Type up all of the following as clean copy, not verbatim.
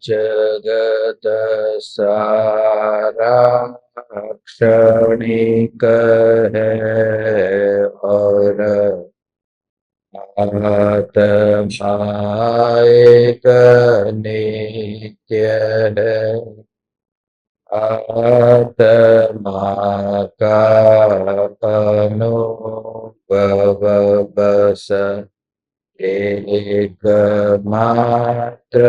जगत सारा क्षणिक है और आत्मा एक नित्य है। आत्मा का अनुभव बस एक मात्र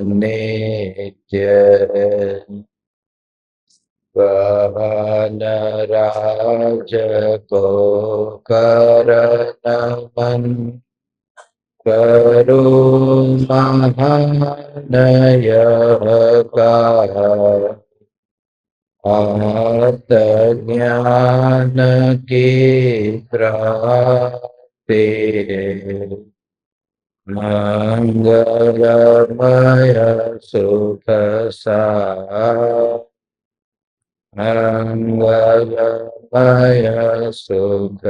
नित्य है। पवन राज को करन मन करो महानय का आत्मज्ञान की प्राप्ति मंगलमय सुख मंगलमय सुख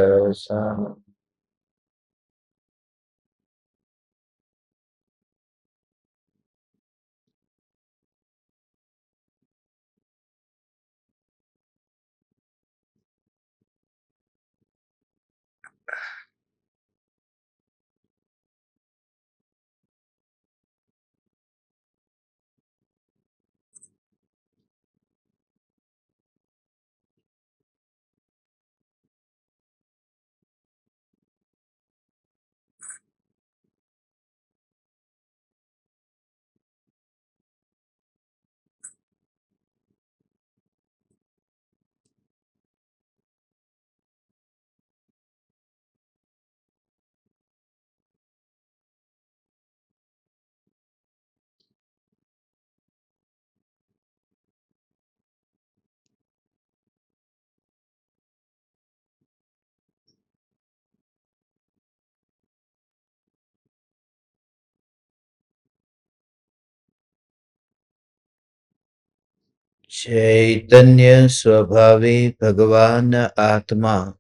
चैतन्य स्वभावी भगवान आत्मा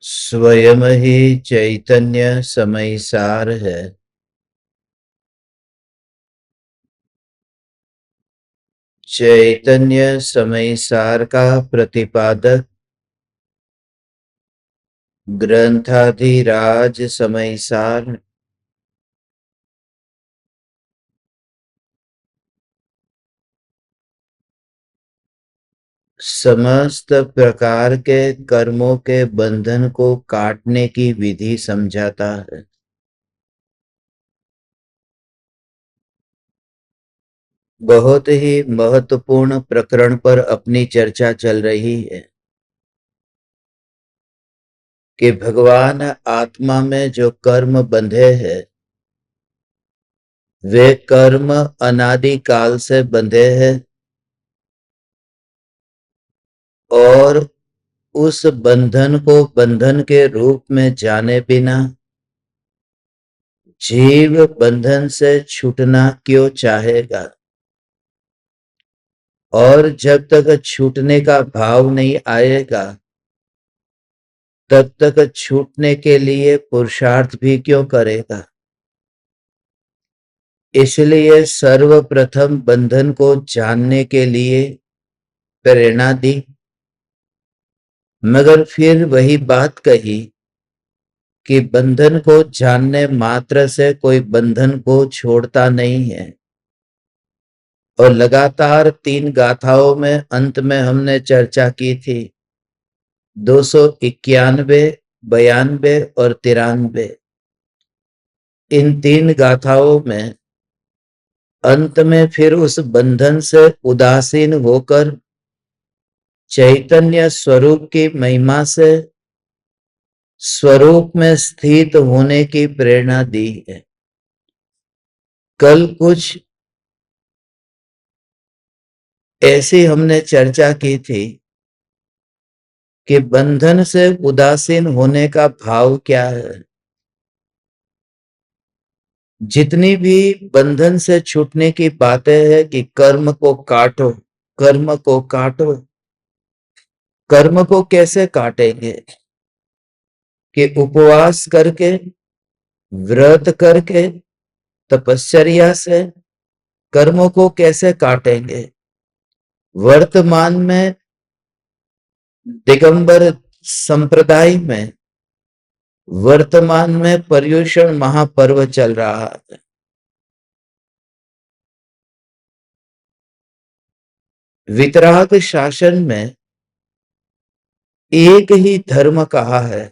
स्वयं ही चैतन्य समय सार है। चैतन्य समय सार का प्रतिपादक ग्रंथाधिराज समय सार समस्त प्रकार के कर्मों के बंधन को काटने की विधि समझाता है। बहुत ही महत्वपूर्ण प्रकरण पर अपनी चर्चा चल रही है कि भगवान आत्मा में जो कर्म बंधे हैं वे कर्म अनादि काल से बंधे हैं और उस बंधन को बंधन के रूप में जाने बिना जीव बंधन से छूटना क्यों चाहेगा। और जब तक छूटने का भाव नहीं आएगा तब तक छूटने के लिए पुरुषार्थ भी क्यों करेगा। इसलिए सर्वप्रथम बंधन को जानने के लिए प्रेरणा दी, मगर फिर वही बात कही कि बंधन को जानने मात्र से कोई बंधन को छोड़ता नहीं है। और लगातार 3 गाथाओं में अंत में हमने चर्चा की थी 291, 92 और 93। इन 3 गाथाओं में अंत में फिर उस बंधन से उदासीन होकर चैतन्य स्वरूप की महिमा से स्वरूप में स्थित होने की प्रेरणा दी है। कल कुछ ऐसी हमने चर्चा की थी कि बंधन से उदासीन होने का भाव क्या है। जितनी भी बंधन से छूटने की बातें हैं कि कर्म को काटो, कर्म को काटो, कर्म को कैसे काटेंगे कि उपवास करके, व्रत करके, तपश्चर्या से कर्मों को कैसे काटेंगे। वर्तमान में दिगंबर संप्रदाय में वर्तमान में पर्युषण महापर्व चल रहा है। वितराग शासन में एक ही धर्म कहा है,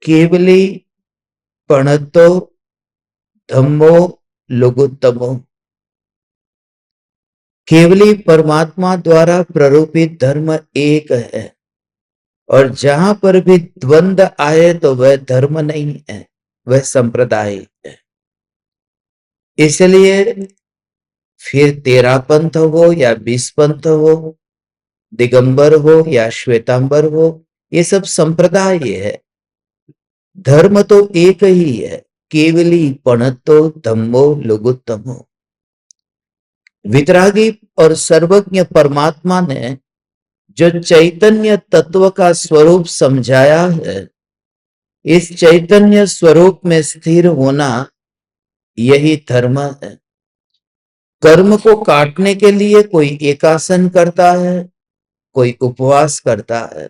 केवली पणतो धम्मो लघुत्तमो। केवली परमात्मा द्वारा प्ररूपित धर्म एक है, और जहां पर भी द्वंद्व आए तो वह धर्म नहीं है, वह संप्रदाय है। इसलिए फिर 13 पंथ हो या 20 पंथ हो, दिगंबर हो या श्वेतांबर हो, ये सब संप्रदाय है। धर्म तो एक ही है, केवली पणतो धम्मो लघुत्तमो। वितरागी और सर्वज्ञ परमात्मा ने जो चैतन्य तत्व का स्वरूप समझाया है, इस चैतन्य स्वरूप में स्थिर होना यही धर्म है। कर्म को काटने के लिए कोई एकासन करता है, कोई उपवास करता है।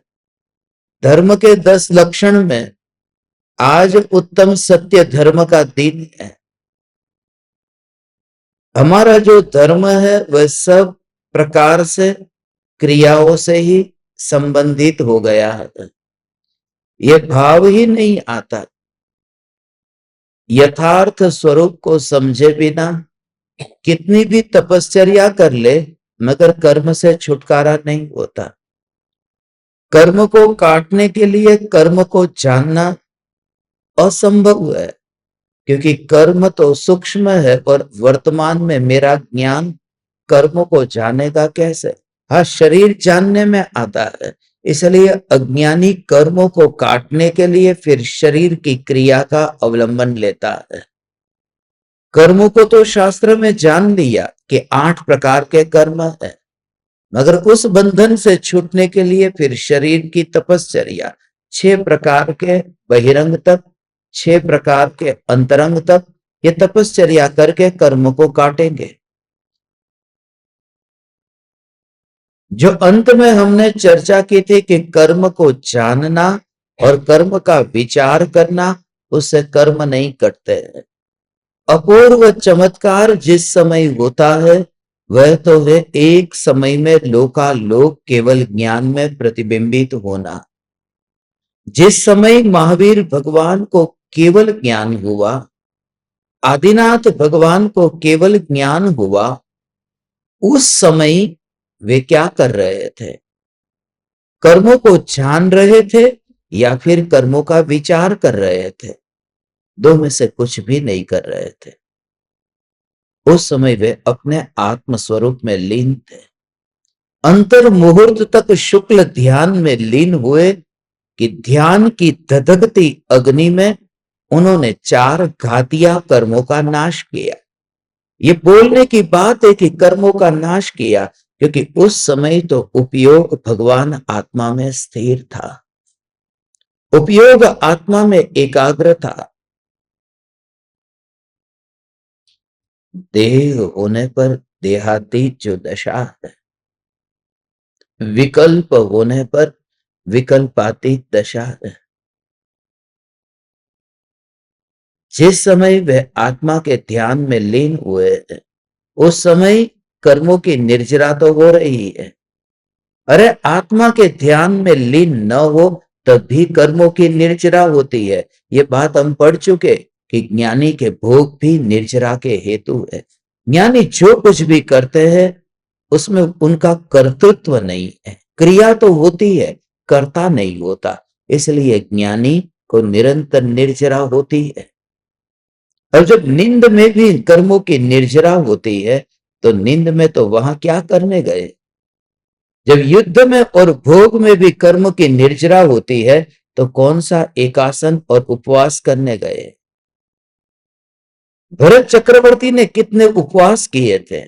धर्म के 10 लक्षण में आज उत्तम सत्य धर्म का दिन है। हमारा जो धर्म है वह सब प्रकार से क्रियाओं से ही संबंधित हो गया है। यह भाव ही नहीं आता, यथार्थ स्वरूप को समझे बिना कितनी भी तपश्चर्या कर ले, मगर कर्म से छुटकारा नहीं होता। कर्म को काटने के लिए कर्म को जानना असंभव है, क्योंकि कर्म तो सूक्ष्म है और वर्तमान में मेरा ज्ञान कर्म को जानेगा कैसे। हाँ, शरीर जानने में आता है, इसलिए अज्ञानी कर्मों को काटने के लिए फिर शरीर की क्रिया का अवलंबन लेता है। कर्मों को तो शास्त्र में जान लिया कि 8 प्रकार के कर्म है, मगर उस बंधन से छूटने के लिए फिर शरीर की तपश्चर्या, 6 प्रकार के बहिरंग तप, 6 प्रकार के अंतरंग तप, ये तपश्चर्या करके कर्म को काटेंगे। जो अंत में हमने चर्चा की थी कि कर्म को जानना और कर्म का विचार करना, उससे कर्म नहीं कटते हैं। अपूर्व चमत्कार जिस समय होता है वह तो है एक समय में लोकालोक केवल ज्ञान में प्रतिबिंबित होना। जिस समय महावीर भगवान को केवल ज्ञान हुआ, आदिनाथ भगवान को केवल ज्ञान हुआ, उस समय वे क्या कर रहे थे? कर्मों को जान रहे थे या फिर कर्मों का विचार कर रहे थे? दो में से कुछ भी नहीं कर रहे थे। उस समय वे अपने आत्म स्वरूप में लीन थे। अंतर मुहूर्त तक शुक्ल ध्यान में लीन हुए कि ध्यान की धधकती अग्नि में उन्होंने 4 घातिया कर्मों का नाश किया। ये बोलने की बात है कि कर्मों का नाश किया, क्योंकि उस समय तो उपयोग भगवान आत्मा में स्थिर था, उपयोग आत्मा में एकाग्र था। देह होने पर देहातीत जो दशा है, विकल्प होने पर विकल्पातीत दशा है। जिस समय वह आत्मा के ध्यान में लीन हुए हैं, उस समय कर्मों की निर्जरा तो हो रही है। अरे आत्मा के ध्यान में लीन न हो तब भी कर्मों की निर्जरा होती है। ये बात हम पढ़ चुके कि ज्ञानी के भोग भी निर्जरा के हेतु है। ज्ञानी जो कुछ भी करते हैं उसमें उनका कर्तृत्व नहीं है, क्रिया तो होती है, कर्ता नहीं होता। इसलिए ज्ञानी को निरंतर निर्जरा होती है। और जब नींद में भी कर्मों की निर्जरा होती है तो नींद में तो वहां क्या करने गए? जब युद्ध में और भोग में भी कर्म की निर्जरा होती है तो कौन सा एकासन और उपवास करने गए? भरत चक्रवर्ती ने कितने उपवास किए थे,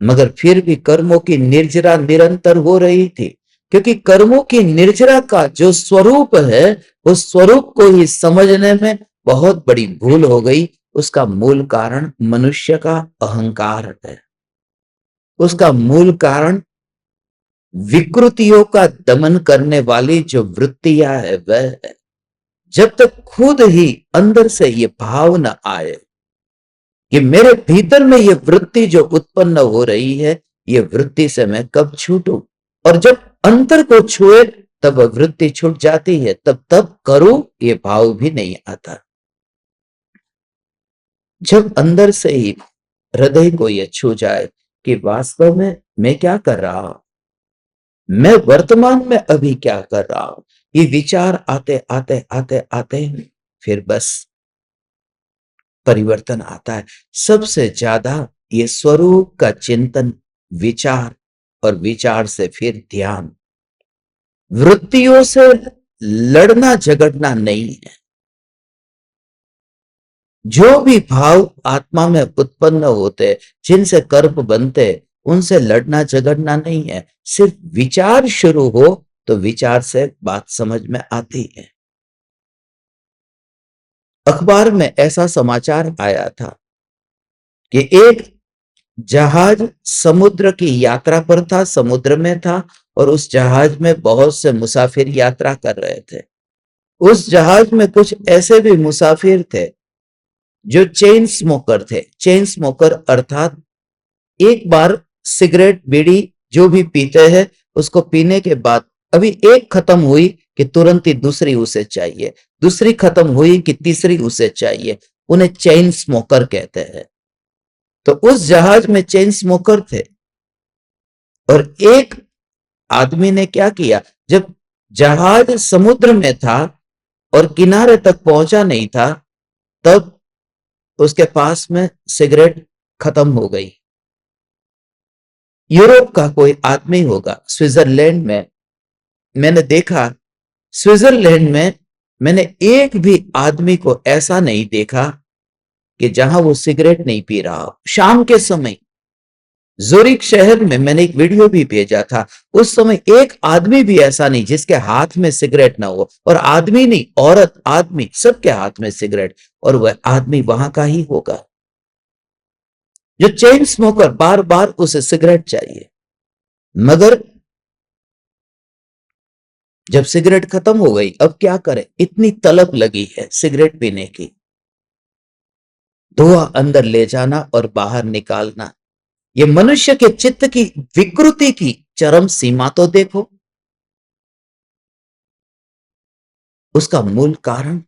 मगर फिर भी कर्मों की निर्जरा निरंतर हो रही थी, क्योंकि कर्मों की निर्जरा का जो स्वरूप है उस स्वरूप को ही समझने में बहुत बड़ी भूल हो गई। उसका मूल कारण मनुष्य का अहंकार है। उसका मूल कारण विकृतियों का दमन करने वाली जो वृत्तियां है वह है। जब तक खुद ही अंदर से ये भाव न आए कि मेरे भीतर में ये वृत्ति जो उत्पन्न हो रही है, ये वृत्ति से मैं कब छूटूं, और जब अंतर को छुए तब वृत्ति छूट जाती है, तब करूं ये भाव भी नहीं आता। जब अंदर से ही हृदय को ये छू जाए कि वास्तव में मैं क्या कर रहा हूं, मैं वर्तमान में अभी क्या कर रहा हूं, ये विचार आते आते आते आते फिर बस परिवर्तन आता है। सबसे ज्यादा ये स्वरूप का चिंतन, विचार, और विचार से फिर ध्यान। वृत्तियों से लड़ना झगड़ना नहीं है। जो भी भाव आत्मा में उत्पन्न होते, जिनसे कर्म बनते, उनसे लड़ना झगड़ना नहीं है। सिर्फ विचार शुरू हो तो विचार से बात समझ में आती है। अखबार में ऐसा समाचार आया था कि एक जहाज समुद्र की यात्रा पर था, समुद्र में था, और उस जहाज में बहुत से मुसाफिर यात्रा कर रहे थे। उस जहाज में कुछ ऐसे भी मुसाफिर थे जो चेन स्मोकर थे। चेन स्मोकर अर्थात एक बार सिगरेट बीड़ी जो भी पीते हैं, उसको पीने के बाद अभी एक खत्म हुई कि तुरंत ही दूसरी उसे चाहिए, दूसरी खत्म हुई कि तीसरी उसे चाहिए। उन्हें चेन स्मोकर कहते हैं। तो उस जहाज में चेन स्मोकर थे, और एक आदमी ने क्या किया, जब जहाज समुद्र में था और किनारे तक पहुंचा नहीं था, तब उसके पास में सिगरेट खत्म हो गई। यूरोप का कोई आदमी होगा, स्विट्जरलैंड में मैंने देखा, स्विट्जरलैंड में मैंने एक भी आदमी को ऐसा नहीं देखा कि जहां वो सिगरेट नहीं पी रहा हो। शाम के समय ज़ुरिक शहर में मैंने एक वीडियो भी भेजा था, उस समय एक आदमी भी ऐसा नहीं जिसके हाथ में सिगरेट ना हो, और आदमी नहीं, औरत, आदमी, सबके हाथ में सिगरेट, और वह आदमी वहां का ही होगा जो चेन स्मोकर, बार बार उसे सिगरेट चाहिए। मगर जब सिगरेट खत्म हो गई, अब क्या करे, इतनी तलब लगी है सिगरेट पीने की, धुआं अंदर ले जाना और बाहर निकालना। ये मनुष्य के चित्त की विकृति की चरम सीमा तो देखो। उसका मूल कारण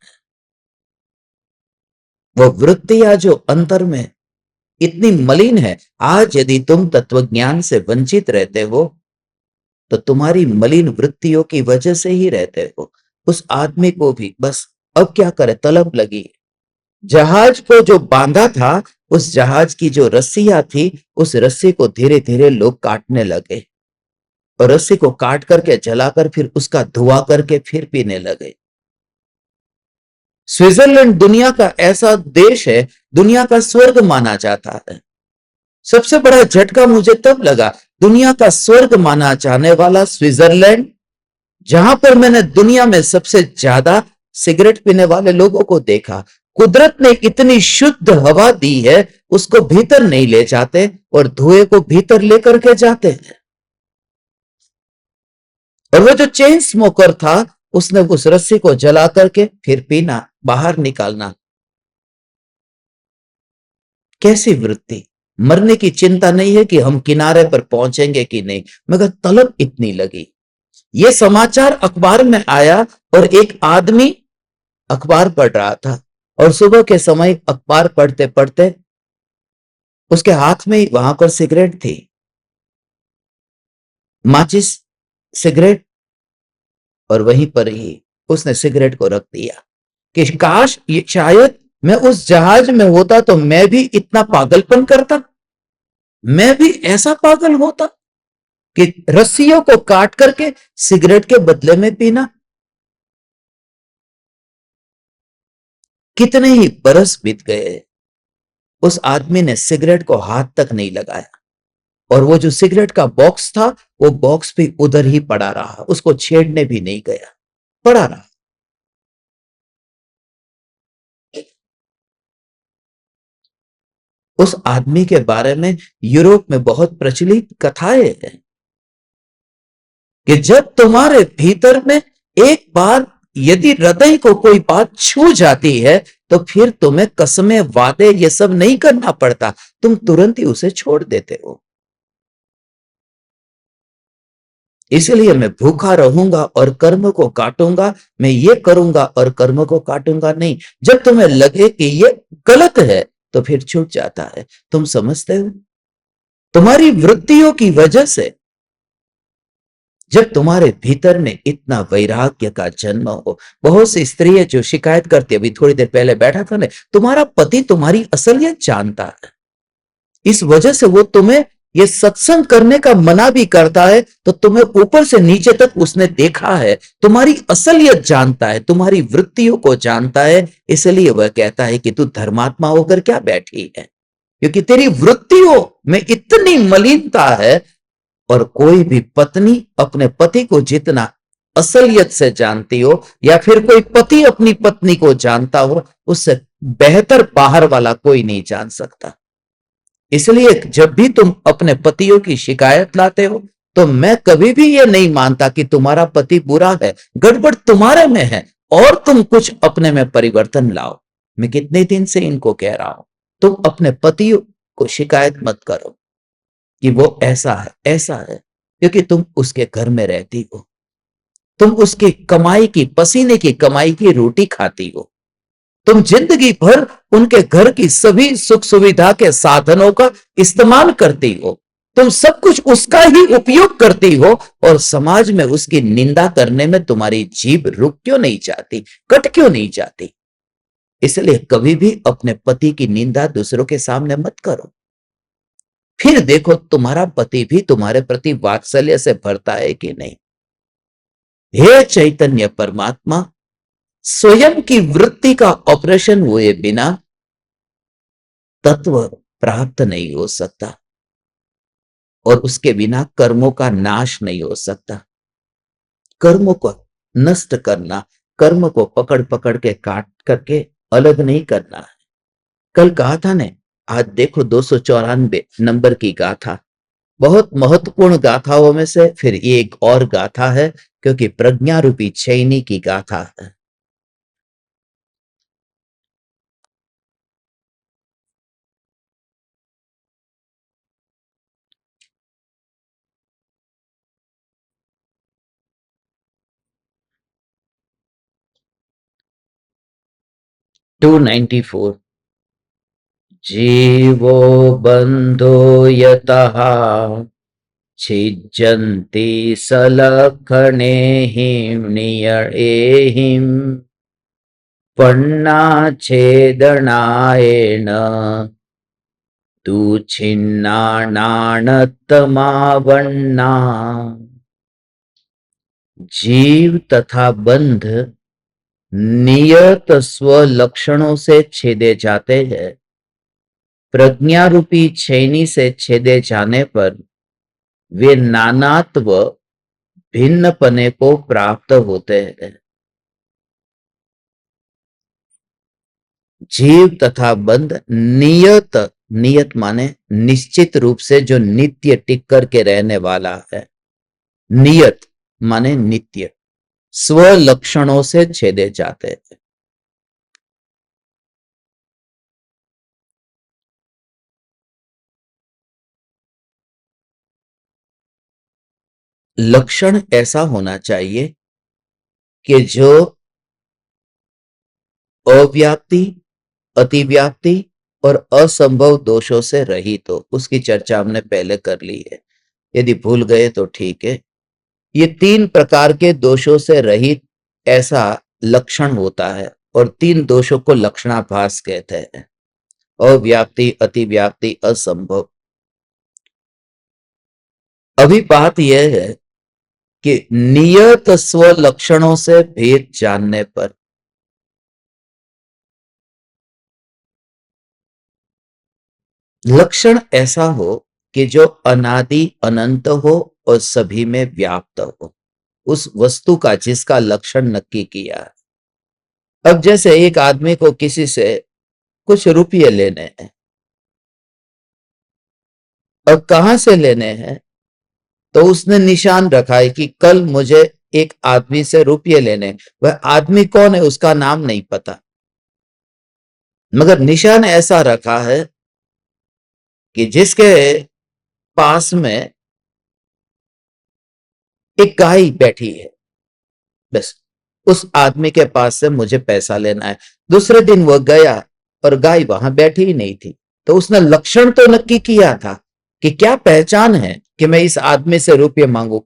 वो वृत्तियां जो अंतर में इतनी मलिन है। आज यदि तुम तत्वज्ञान से वंचित रहते हो तो तुम्हारी मलिन वृत्तियों की वजह से ही रहते हो। उस आदमी को भी बस अब क्या करे, तलब लगी। जहाज को जो बांधा था, उस जहाज की जो रस्सियां थी, उस रस्सी को धीरे धीरे लोग काटने लगे, और रस्सी को काट करके जलाकर फिर उसका धुआं करके फिर पीने लगे। स्विट्जरलैंड दुनिया का ऐसा देश है, दुनिया का स्वर्ग माना जाता है। सबसे बड़ा झटका मुझे तब लगा, दुनिया का स्वर्ग माना जाने वाला स्विट्जरलैंड, जहां पर मैंने दुनिया में सबसे ज्यादा सिगरेट पीने वाले लोगों को देखा। कुदरत ने इतनी शुद्ध हवा दी है, उसको भीतर नहीं ले जाते और धुएं को भीतर लेकर के जाते हैं। और वो जो चेन स्मोकर था, उसने उस रस्सी को जला करके फिर पीना, बाहर निकालना। कैसी वृत्ति! मरने की चिंता नहीं है कि हम किनारे पर पहुंचेंगे कि नहीं, मगर तलब इतनी लगी। ये समाचार अखबार में आया, और एक आदमी अखबार पढ़ रहा था, और सुबह के समय अखबार पढ़ते पढ़ते उसके हाथ में वहां पर सिगरेट थी, माचिस सिगरेट, और वहीं पर ही उसने सिगरेट को रख दिया कि काश ये शायद मैं उस जहाज में होता तो मैं भी इतना पागलपन करता, मैं भी ऐसा पागल होता कि रस्सियों को काट करके सिगरेट के बदले में पीना। कितने ही बरस बीत गए, उस आदमी ने सिगरेट को हाथ तक नहीं लगाया, और वो जो सिगरेट का बॉक्स था, वो बॉक्स भी उधर ही पड़ा रहा, उसको छेड़ने भी नहीं गया, पड़ा रहा। उस आदमी के बारे में यूरोप में बहुत प्रचलित कथाएं हैं कि जब तुम्हारे भीतर में एक बार यदि हृदय को कोई बात छू जाती है तो फिर तुम्हें कसमें वादे ये सब नहीं करना पड़ता, तुम तुरंत ही उसे छोड़ देते हो। इसलिए मैं भूखा रहूंगा और कर्म को काटूंगा, मैं ये करूंगा और कर्म को काटूंगा नहीं। जब तुम्हें लगे कि ये गलत है तो फिर छूट जाता है। तुम समझते हो, तुम्हारी वृत्तियों की वजह से जब तुम्हारे भीतर में इतना वैराग्य का जन्म हो, बहुत सी स्त्रियां जो शिकायत करती, अभी थोड़ी देर पहले बैठा था ना, तुम्हारा पति तुम्हारी असलियत जानता है, इस वजह से वो तुम्हें ये सत्संग करने का मना भी करता है, तो तुम्हें ऊपर से नीचे तक उसने देखा है, तुम्हारी असलियत जानता है, तुम्हारी वृत्तियों को जानता है, इसलिए वह कहता है कि तू धर्मात्मा होकर क्या बैठी है, क्योंकि तेरी वृत्तियों में इतनी मलिनता है। और कोई भी पत्नी अपने पति को जितना असलियत से जानती हो, या फिर कोई पति अपनी पत्नी को जानता हो, उससे बेहतर बाहर वाला कोई नहीं जान सकता। इसलिए जब भी तुम अपने पतियों की शिकायत लाते हो तो मैं कभी भी ये नहीं मानता कि तुम्हारा पति बुरा है, गड़बड़ तुम्हारे में है और तुम कुछ अपने में परिवर्तन लाओ। मैं कितने दिन से इनको कह रहा हूं, तुम अपने पति को शिकायत मत करो कि वो ऐसा है, क्योंकि तुम उसके घर में रहती हो, तुम उसकी कमाई की, पसीने की कमाई की रोटी खाती हो, तुम जिंदगी भर उनके घर की सभी सुख सुविधा के साधनों का इस्तेमाल करती हो, तुम सब कुछ उसका ही उपयोग करती हो, और समाज में उसकी निंदा करने में तुम्हारी जीभ रुक क्यों नहीं जाती, कट क्यों नहीं जाती। इसलिए कभी भी अपने पति की निंदा दूसरों के सामने मत करो। फिर देखो तुम्हारा पति भी तुम्हारे प्रति वात्सल्य से भरता है कि नहीं। हे चैतन्य परमात्मा, स्वयं की वृत्ति का ऑपरेशन हुए बिना तत्व प्राप्त नहीं हो सकता, और उसके बिना कर्मों का नाश नहीं हो सकता। कर्मों को नष्ट करना, कर्म को पकड़ पकड़ के काट करके अलग नहीं करना है। कल कहा था ने, आज देखो 294 नंबर की गाथा, बहुत महत्वपूर्ण गाथाओं में से फिर ये एक और गाथा है, क्योंकि प्रज्ञा रूपी छैनी की गाथा है। टू 94। जीवो बंधो यतः छिज्जन्ति सलक्षणे नियेहिं वर्णाच्छेदनायेन तु छिन्नानातमावन्ना। जीव तथा बंध नियत स्व लक्षणों से छेदे जाते हैं, प्रज्ञा रूपी छैनी से छेदे जाने पर वे नानात्व, भिन्नपने को प्राप्त होते हैं। जीव तथा बंध नियत, नियत माने निश्चित रूप से, जो नित्य टिक करके रहने वाला है, नियत माने नित्य, स्व लक्षणों से छेदे जाते हैं। लक्षण ऐसा होना चाहिए कि जो अव्याप्ति, अतिव्याप्ति और असंभव दोषों से रहित हो। उसकी चर्चा हमने पहले कर ली है, यदि भूल गए तो ठीक है। ये 3 प्रकार के दोषों से रहित ऐसा लक्षण होता है, और 3 दोषों को लक्षणाभास कहते हैं, अव्याप्ति, अतिव्याप्ति, असंभव। अभी बात यह है कि नियत स्व लक्षणों से भेद जानने पर लक्षण ऐसा हो कि जो अनादि अनंत हो और सभी में व्याप्त हो, उस वस्तु का जिसका लक्षण नक्की किया है। अब जैसे एक आदमी को किसी से कुछ रुपये लेने हैं, और कहां से लेने हैं? तो उसने निशान रखा है कि कल मुझे एक आदमी से रुपये लेने। वह आदमी कौन है उसका नाम नहीं पता, मगर निशान ऐसा रखा है कि जिसके पास में एक गाय बैठी है, बस उस आदमी के पास से मुझे पैसा लेना है। दूसरे दिन वो गया और गाय वहां बैठी ही नहीं थी। तो उसने लक्षण तो नक्की किया था कि क्या पहचान है कि मैं इस आदमी से रुपये मांगू,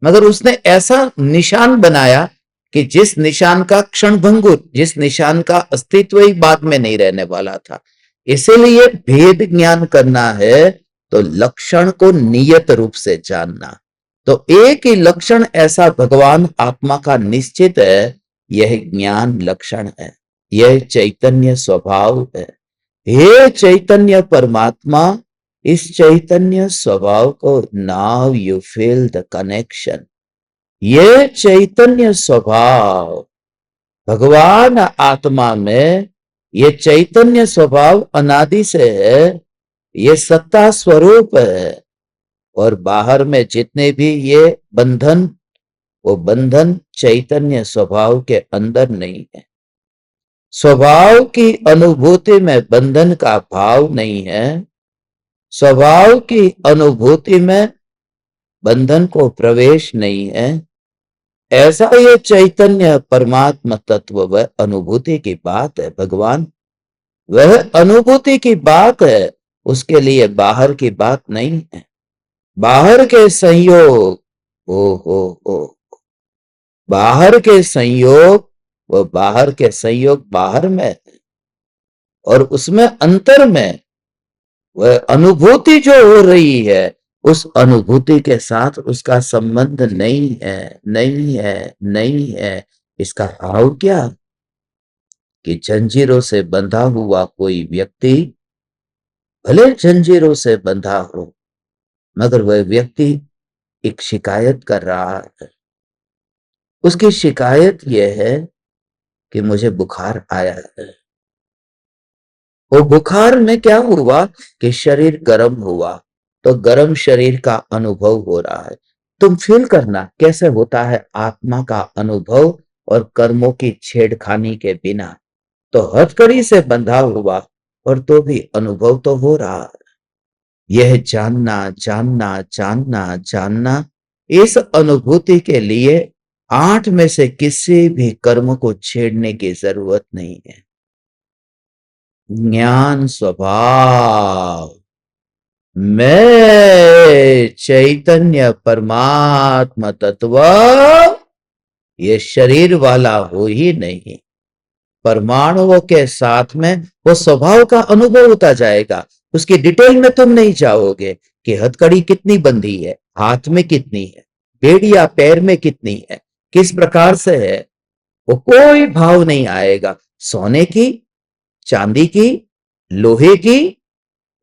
मगर उसने ऐसा निशान बनाया कि जिस निशान का क्षण भंगुर, जिस निशान का अस्तित्व ही बाद में नहीं रहने वाला था। इसीलिए भेद ज्ञान करना है तो लक्षण को नियत रूप से जानना। तो एक ही लक्षण ऐसा भगवान आत्मा का निश्चित है, यह ज्ञान लक्षण है, यह चैतन्य स्वभाव है। हे चैतन्य परमात्मा, इस चैतन्य स्वभाव को now you feel the connection. ये चैतन्य स्वभाव भगवान आत्मा में, ये चैतन्य स्वभाव अनादि से है, ये सत्ता स्वरूप है। और बाहर में जितने भी ये बंधन, वो बंधन चैतन्य स्वभाव के अंदर नहीं है। स्वभाव की अनुभूति में बंधन का भाव नहीं है, स्वभाव की अनुभूति में बंधन को प्रवेश नहीं है। ऐसा ये चैतन्य परमात्मा तत्व वह अनुभूति की बात है। भगवान वह अनुभूति की बात है, उसके लिए बाहर की बात नहीं है। बाहर के संयोग, ओ बाहर के संयोग, वो बाहर के संयोग बाहर में है, और उसमें अंतर में वह अनुभूति जो हो रही है, उस अनुभूति के साथ उसका संबंध नहीं है, नहीं है, नहीं है। इसका भाव क्या कि जंजीरों से बंधा हुआ कोई व्यक्ति, भले जंजीरों से बंधा हो, मगर वह व्यक्ति एक शिकायत कर रहा है। उसकी शिकायत यह है कि मुझे बुखार आया है। वो बुखार में क्या हुआ कि शरीर गर्म हुआ, तो गर्म शरीर का अनुभव हो रहा है। तुम फील करना कैसे होता है आत्मा का अनुभव और कर्मों की छेड़खानी के बिना। तो हथकड़ी से बंधा हुआ और तो भी अनुभव तो हो रहा है। यह जानना जानना जानना जानना, इस अनुभूति के लिए 8 में से किसी भी कर्म को छेड़ने की जरूरत नहीं है। ज्ञान स्वभाव, मैं चैतन्य परमात्मा तत्व, ये शरीर वाला हो ही नहीं। परमाणुओं के साथ में वो स्वभाव का अनुभव होता जाएगा। उसकी डिटेल में तुम नहीं जाओगे कि हथकड़ी कितनी बंधी है, हाथ में कितनी है, बेड़िया पैर में कितनी है, किस प्रकार से है। वो कोई भाव नहीं आएगा। सोने की, चांदी की, लोहे की,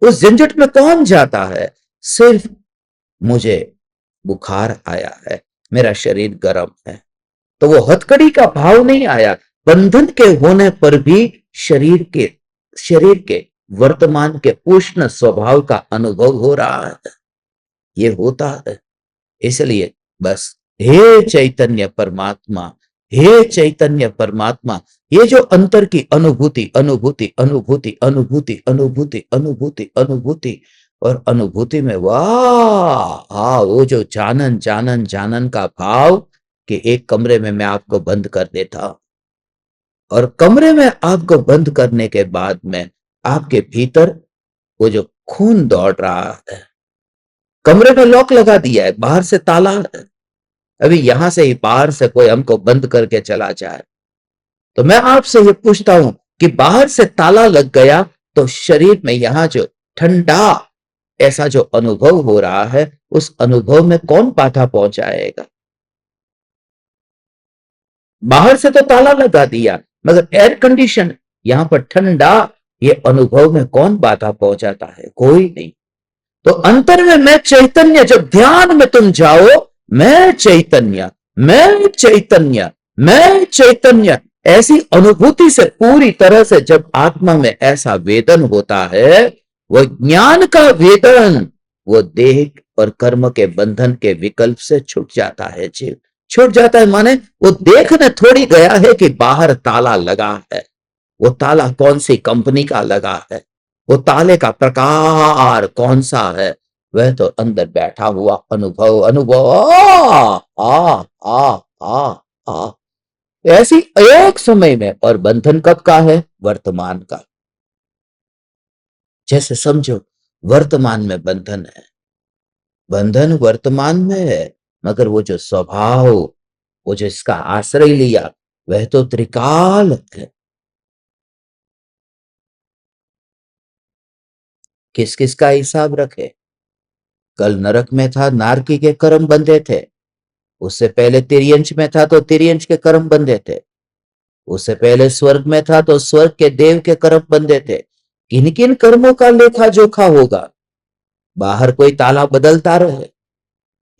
उस झंझट में कौन जाता है। सिर्फ मुझे बुखार आया है, मेरा शरीर गर्म है, तो वो हथकड़ी का भाव नहीं आया। बंधन के होने पर भी शरीर के वर्तमान के उष्ण स्वभाव का अनुभव हो रहा है। ये होता है। इसलिए बस हे चैतन्य परमात्मा, हे चैतन्य परमात्मा, ये जो अंतर की अनुभूति अनुभूति अनुभूति अनुभूति अनुभूति अनुभूति अनुभूति और अनुभूति में वाह, वो जो जानन जानन जानन का भाव कि एक कमरे में मैं आपको बंद कर देता, और कमरे में आपको बंद करने के बाद में आपके भीतर वो जो खून दौड़ रहा है, कमरे में लॉक लगा दिया है, बाहर से ताला है। अभी यहां से ही बाहर से कोई हमको बंद करके चला जाए, तो मैं आपसे ये पूछता हूं कि बाहर से ताला लग गया तो शरीर में यहां जो ठंडा ऐसा जो अनुभव हो रहा है, उस अनुभव में कौन बाधा पहुंचाएगा। बाहर से तो ताला लगा दिया, मगर एयर कंडीशन, यहां पर ठंडा, ये अनुभव में कौन बाधा पहुंचाता है, कोई नहीं। तो अंतर में मैं चैतन्य, जब ध्यान में तुम जाओ, मैं चैतन्य, मैं चैतन्य, मैं चैतन्य, ऐसी अनुभूति से पूरी तरह से जब आत्मा में ऐसा वेदन होता है, वह ज्ञान का वेदन, वो देह और कर्म के बंधन के विकल्प से छूट जाता है जीव। छूट जाता है माने वो देखने थोड़ी गया है कि बाहर ताला लगा है, वो ताला कौन सी कंपनी का लगा है, वो ताले का प्रकार कौन सा है, वह तो अंदर बैठा हुआ अनुभव अनुभव आ आ आ आ ऐसी एक समय में। और बंधन कब का है? वर्तमान का। जैसे समझो वर्तमान में बंधन है, बंधन वर्तमान में है, मगर वो जो स्वभाव, वो जो इसका आश्रय लिया, वह तो त्रिकाल है। किस किस का हिसाब रखे? कल नरक में था, नारकी के कर्म बंधे थे। उससे पहले तिर्यंश में था तो तिर्यंश के कर्म बंधे थे। उससे पहले स्वर्ग में था तो स्वर्ग के देव के कर्म बंधे थे। किन किन कर्मों का लेखा जोखा होगा? बाहर कोई ताला बदलता रहे,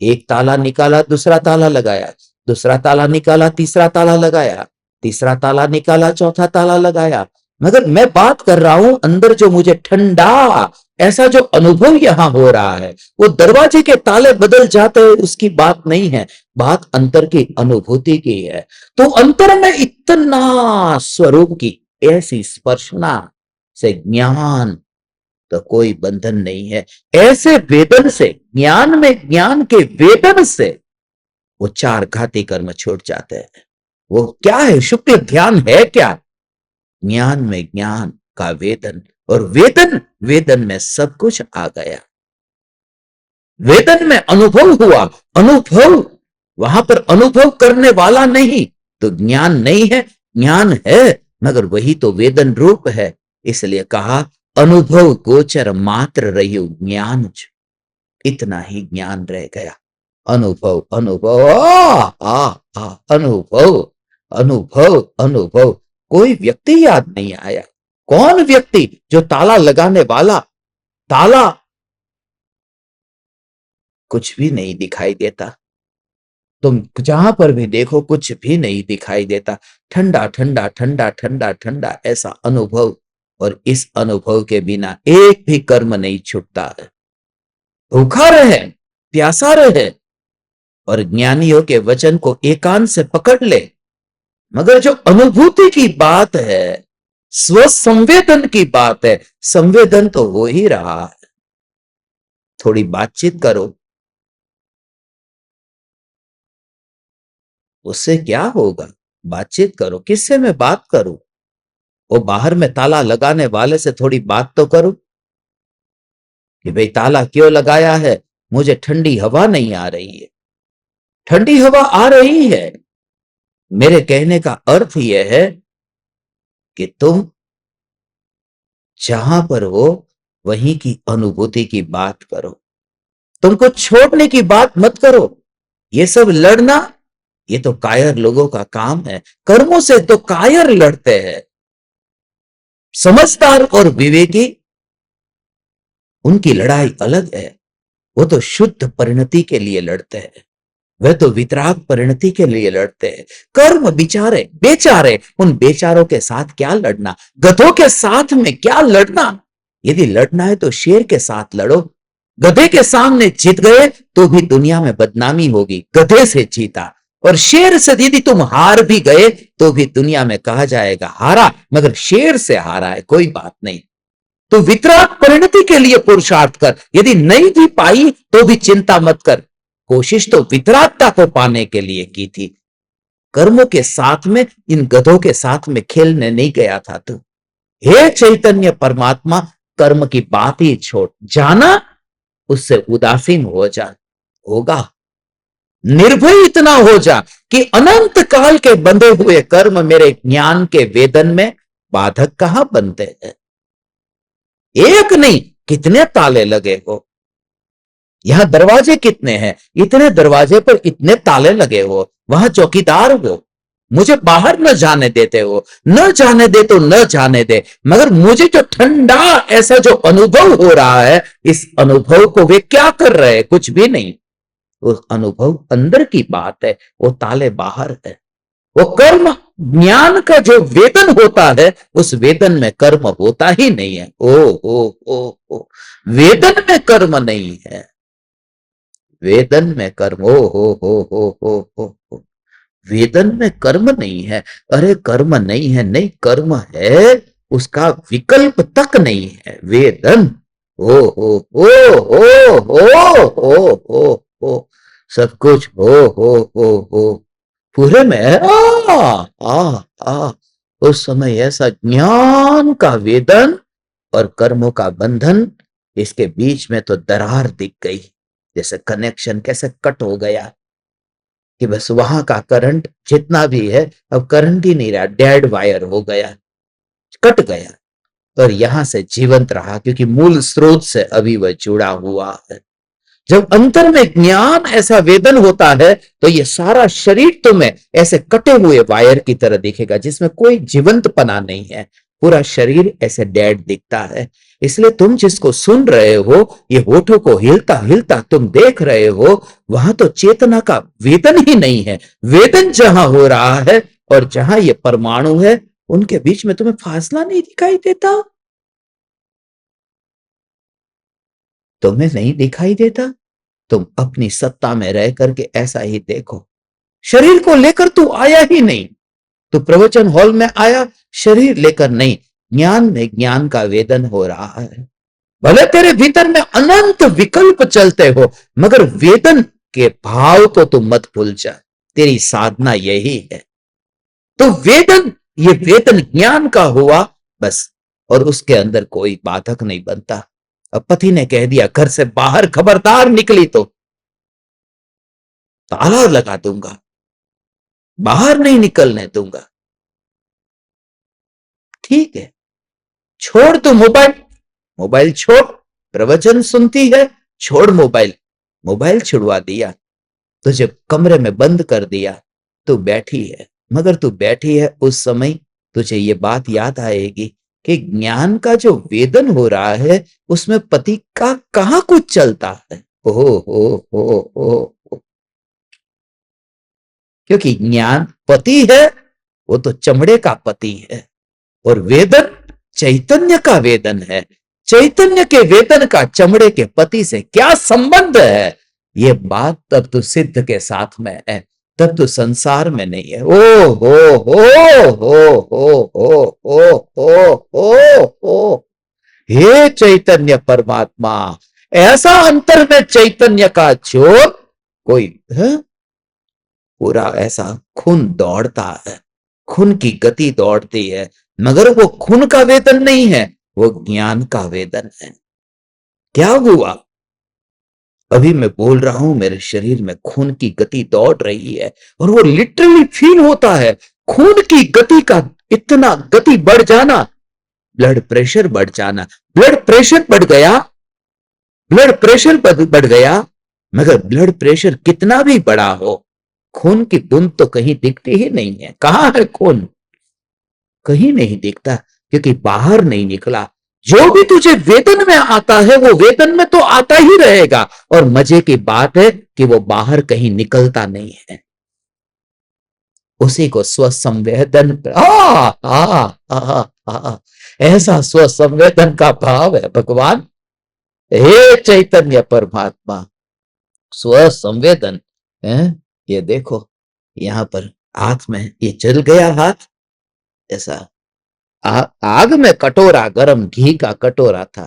एक ताला निकाला दूसरा ताला लगाया, दूसरा ताला निकाला तीसरा ताला लगाया, तीसरा ताला निकाला चौथा ताला लगाया। मगर मैं बात कर रहा हूं अंदर जो मुझे ठंडा ऐसा जो अनुभव यहां हो रहा है, वो दरवाजे के ताले बदल जाते हैं उसकी बात नहीं है, बात अंतर की अनुभूति की है। तो अंतर में इतना स्वरूप की ऐसी स्पर्शना से ज्ञान, तो कोई बंधन नहीं है। ऐसे वेदन से, ज्ञान में ज्ञान के वेदन से वो चार घाती कर्म छूट जाते हैं। वो क्या है? शुक्ल ध्यान है क्या? ज्ञान में ज्ञान का वेदन, और वेदन, वेदन में सब कुछ आ गया। वेदन में अनुभव हुआ, अनुभव, वहां पर अनुभव करने वाला नहीं, तो ज्ञान नहीं है। ज्ञान है मगर वही तो वेदन रूप है। इसलिए कहा अनुभव गोचर मात्र रही ज्ञान, इतना ही ज्ञान रह गया। अनुभव अनुभव अनुभव अनुभव अनुभव। कोई व्यक्ति याद नहीं आया। कौन व्यक्ति? जो ताला लगाने वाला। ताला कुछ भी नहीं दिखाई देता, तुम जहां पर भी देखो कुछ भी नहीं दिखाई देता। ठंडा ठंडा ठंडा ठंडा ठंडा ऐसा अनुभव, और इस अनुभव के बिना एक भी कर्म नहीं छूटता है। भूखा रहे, प्यासा रहे, और ज्ञानियों के वचन को एकांत से पकड़ ले, मगर जो अनुभूति की बात है, स्व संवेदन की बात है, संवेदन तो हो ही रहा है। थोड़ी बातचीत करो, उससे क्या होगा? बातचीत करो। किससे मैं बात करूं? वो बाहर में ताला लगाने वाले से थोड़ी बात तो करो कि भाई ताला क्यों लगाया है? मुझे ठंडी हवा नहीं आ रही है। ठंडी हवा आ रही है, मेरे कहने का अर्थ यह है कि तुम जहां पर हो वहीं की अनुभूति की बात करो। तुमको छोड़ने की बात मत करो। ये सब लड़ना, ये तो कायर लोगों का काम है। कर्मों से तो कायर लड़ते हैं। समझदार और विवेकी, उनकी लड़ाई अलग है। वो तो शुद्ध परिणति के लिए लड़ते हैं, वह तो वितराग परिणति के लिए लड़ते हैं। कर्म बिचारे बेचारे, उन बेचारों के साथ क्या लड़ना? गधों के साथ में क्या लड़ना? यदि लड़ना है तो शेर के साथ लड़ो। गधे के सामने जीत गए तो भी दुनिया में बदनामी होगी, गधे से जीता। और शेर से यदि तुम हार भी गए तो भी दुनिया में कहा जाएगा हारा, मगर शेर से हारा है, कोई बात नहीं। तो वितराग परिणति के लिए पुरुषार्थ कर। यदि नहीं भी पाई तो भी चिंता मत कर, कोशिश तो वितरागता को पाने के लिए की थी। कर्मों के साथ में, इन गधों के साथ में खेलने नहीं गया था तू। हे चैतन्य परमात्मा, कर्म की बात ही छोड़, जाना उससे उदासीन हो जा, होगा। निर्भय इतना हो जा कि अनंत काल के बंधे हुए कर्म मेरे ज्ञान के वेदन में बाधक कहां बनते हैं? एक नहीं, कितने ताले लगे हो। यहां दरवाजे कितने हैं? इतने दरवाजे पर इतने ताले लगे हो। वहां चौकीदार हो, मुझे बाहर न जाने देते हो। न जाने दे तो न जाने दे, मगर मुझे जो ठंडा ऐसा जो अनुभव हो रहा है, इस अनुभव को वे क्या कर रहे हैं? कुछ भी नहीं। वो अनुभव अंदर की बात है, वो ताले बाहर है। वो कर्म ज्ञान का जो वेदन होता है उस वेदन में कर्म होता ही नहीं है। ओ वेदन में कर्म नहीं है, वेदन में कर्म, हो वेदन में कर्म नहीं है। अरे कर्म नहीं है, नहीं कर्म है, उसका विकल्प तक नहीं है वेदन। हो सब कुछ हो पूरे में आ उस समय ऐसा ज्ञान का वेदन और कर्मों का बंधन, इसके बीच में तो दरार दिख गई, जैसे कनेक्शन कैसे कट हो गया कि बस वहां का करंट जितना भी है अब करंट ही नहीं रहा, डेड वायर हो गया, कट गया। और यहां से जीवंत रहा क्योंकि मूल स्रोत से अभी वह जुड़ा हुआ है। जब अंतर में ज्ञान ऐसा वेदन होता है तो ये सारा शरीर तुम्हें ऐसे कटे हुए वायर की तरह दिखेगा जिसमें कोई जीवंतपना नहीं है, पूरा शरीर ऐसे डेड दिखता है। इसलिए तुम जिसको सुन रहे हो, ये होठों को हिलता हिलता तुम देख रहे हो, वहां तो चेतना का वेदन ही नहीं है। वेदन जहां हो रहा है और जहां ये परमाणु है, उनके बीच में तुम्हें फासला नहीं दिखाई देता? तुम्हें नहीं दिखाई देता? तुम अपनी सत्ता में रह करके ऐसा ही देखो। शरीर को लेकर तू आया ही नहीं, तू प्रवचन हॉल में आया शरीर लेकर नहीं, ज्ञान में ज्ञान का वेदन हो रहा है। भले तेरे भीतर में अनंत विकल्प चलते हो, मगर वेदन के भाव को तू मत भूल जा। तेरी साधना यही है। तो वेदन, ये वेदन ज्ञान का हुआ बस, और उसके अंदर कोई बाधक नहीं बनता। अब पति ने कह दिया घर से बाहर खबरदार निकली तो ताला लगा दूंगा, बाहर नहीं निकलने दूंगा। ठीक है, छोड़ तू मोबाइल, मोबाइल छोड़, प्रवचन सुनती है, छोड़ मोबाइल। मोबाइल छुड़वा दिया, तुझे कमरे में बंद कर दिया, तू बैठी है। मगर तू बैठी है उस समय तुझे ये बात याद आएगी कि ज्ञान का जो वेदन हो रहा है उसमें पति का कहां कुछ चलता है। ओ क्योंकि ज्ञान पति है, वो तो चमड़े का पति है, और वेदन चैतन्य का वेदन है। चैतन्य के वेदन का चमड़े के पति से क्या संबंध है? ये बात तब तो सिद्ध के साथ में है, तब तो संसार में नहीं है। ओ हे चैतन्य परमात्मा, ऐसा अंतर में चैतन्य का ज्योत कोई है? पूरा ऐसा खून दौड़ता है, खून की गति दौड़ती है, मगर वो खून का वेदन नहीं है, वो ज्ञान का वेदन है। क्या हुआ? अभी मैं बोल रहा हूं, मेरे शरीर में खून की गति दौड़ रही है और वो लिटरली फील होता है। खून की गति का इतना गति बढ़ जाना, ब्लड प्रेशर बढ़ जाना, ब्लड प्रेशर बढ़ गया, ब्लड प्रेशर बढ़ गया। मगर ब्लड प्रेशर कितना भी बड़ा हो, खून की बूंद तो कहीं दिखती ही नहीं है। कहां है खून? कहीं नहीं दिखता, क्योंकि बाहर नहीं निकला। जो भी तुझे वेदन में आता है वो वेदन में तो आता ही रहेगा, और मजे की बात है कि वो बाहर कहीं निकलता नहीं है। उसी को स्वसंवेदन, ऐसा स्वसंवेदन का भाव है भगवान। हे चैतन्य परमात्मा, स्वसंवेदन है। ये देखो यहां पर हाथ में ये जल गया हाथ, ऐसा आग में कटोरा, गरम घी का कटोरा था,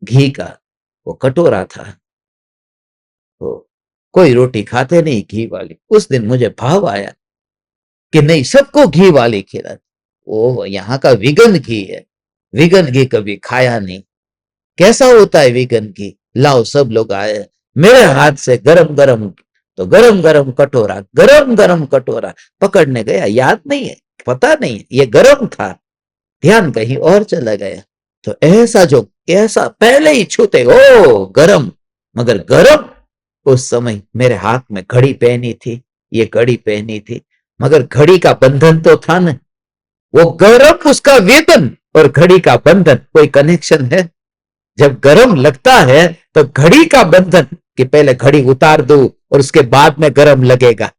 घी का वो कटोरा था। तो कोई रोटी खाते नहीं घी वाली। उस दिन मुझे भाव आया कि नहीं, सबको घी वाली खिला। ओ यहाँ का विगन घी है, विगन घी कभी खाया नहीं। कैसा होता है विगन घी? लाओ, सब लोग आए, मेरे हाथ से गरम गरम, तो गरम गरम कटोरा, गरम गरम कटोरा पकड़ने गया, याद नहीं है, पता नहीं ये गरम था, ध्यान कहीं और चला गया। तो ऐसा जो ऐसा पहले ही छूते, ओ गरम, मगर गरम उस समय मेरे हाथ में घड़ी पहनी थी, ये घड़ी पहनी थी, मगर घड़ी का बंधन तो था ना। वो गरम उसका वेतन और घड़ी का बंधन, कोई कनेक्शन है? जब गरम लगता है तो घड़ी का बंधन कि पहले घड़ी उतार दो और उसके बाद में गरम लगेगा।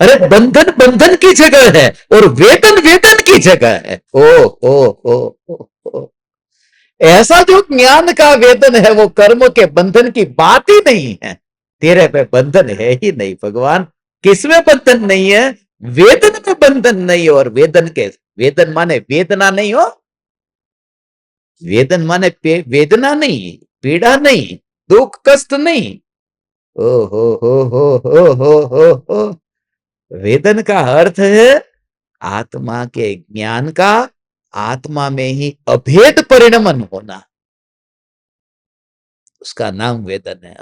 अरे बंधन बंधन की जगह है और वेदन वेदन की जगह है। ओ ऐसा जो ज्ञान का वेदन है वो कर्म के बंधन की बात ही नहीं है। तेरे पे बंधन है ही नहीं भगवान। किसमें बंधन नहीं है? वेदन में बंधन नहीं। और वेदन के वेदन माने वेदना नहीं हो। वेदन माने वेदना नहीं, पीड़ा नहीं, दुख कष्ट नहीं। ओ हो। वेदन का अर्थ है आत्मा के ज्ञान का आत्मा में ही अभेद परिणमन होना, उसका नाम वेदन है।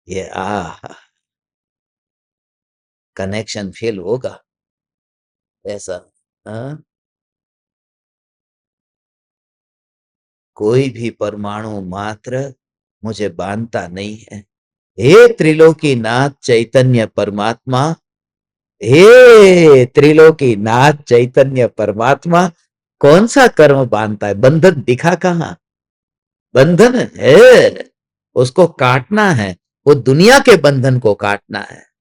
ये कनेक्शन फील होगा ऐसा। हाँ? कोई भी परमाणु मात्र मुझे बांधता नहीं है। हे त्रिलोकीनाथ चैतन्य परमात्मा, हे त्रिलोकीनाथ चैतन्य परमात्मा, कौन सा कर्म बांधता है? बंधन दिखा कहां? बंधन है, उसको काटना है। वो दुनिया के बंधन को काटना है।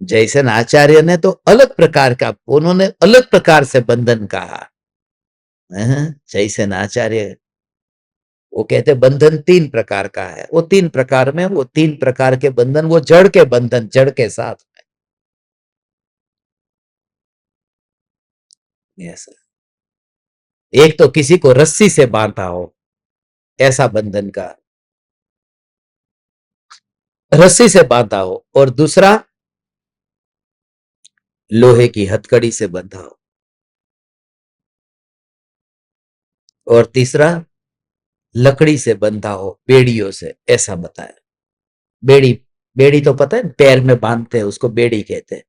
जैसन आचार्य ने तो अलग प्रकार का, उन्होंने अलग प्रकार से बंधन कहा। जैसन आचार्य वो कहते बंधन तीन प्रकार का है। वो तीन प्रकार में, वो तीन प्रकार के बंधन, वो जड़ के बंधन, जड़ के साथ में ऐसा। एक तो किसी को रस्सी से बांधा हो, ऐसा बंधन का, रस्सी से बांधा हो। और दूसरा लोहे की हथकड़ी से बंधा हो। और तीसरा लकड़ी से बंधा हो, बेड़ियों से, ऐसा बताया। बेड़ी, बेड़ी तो पता है पैर में बांधते हैं, उसको बेड़ी कहते हैं।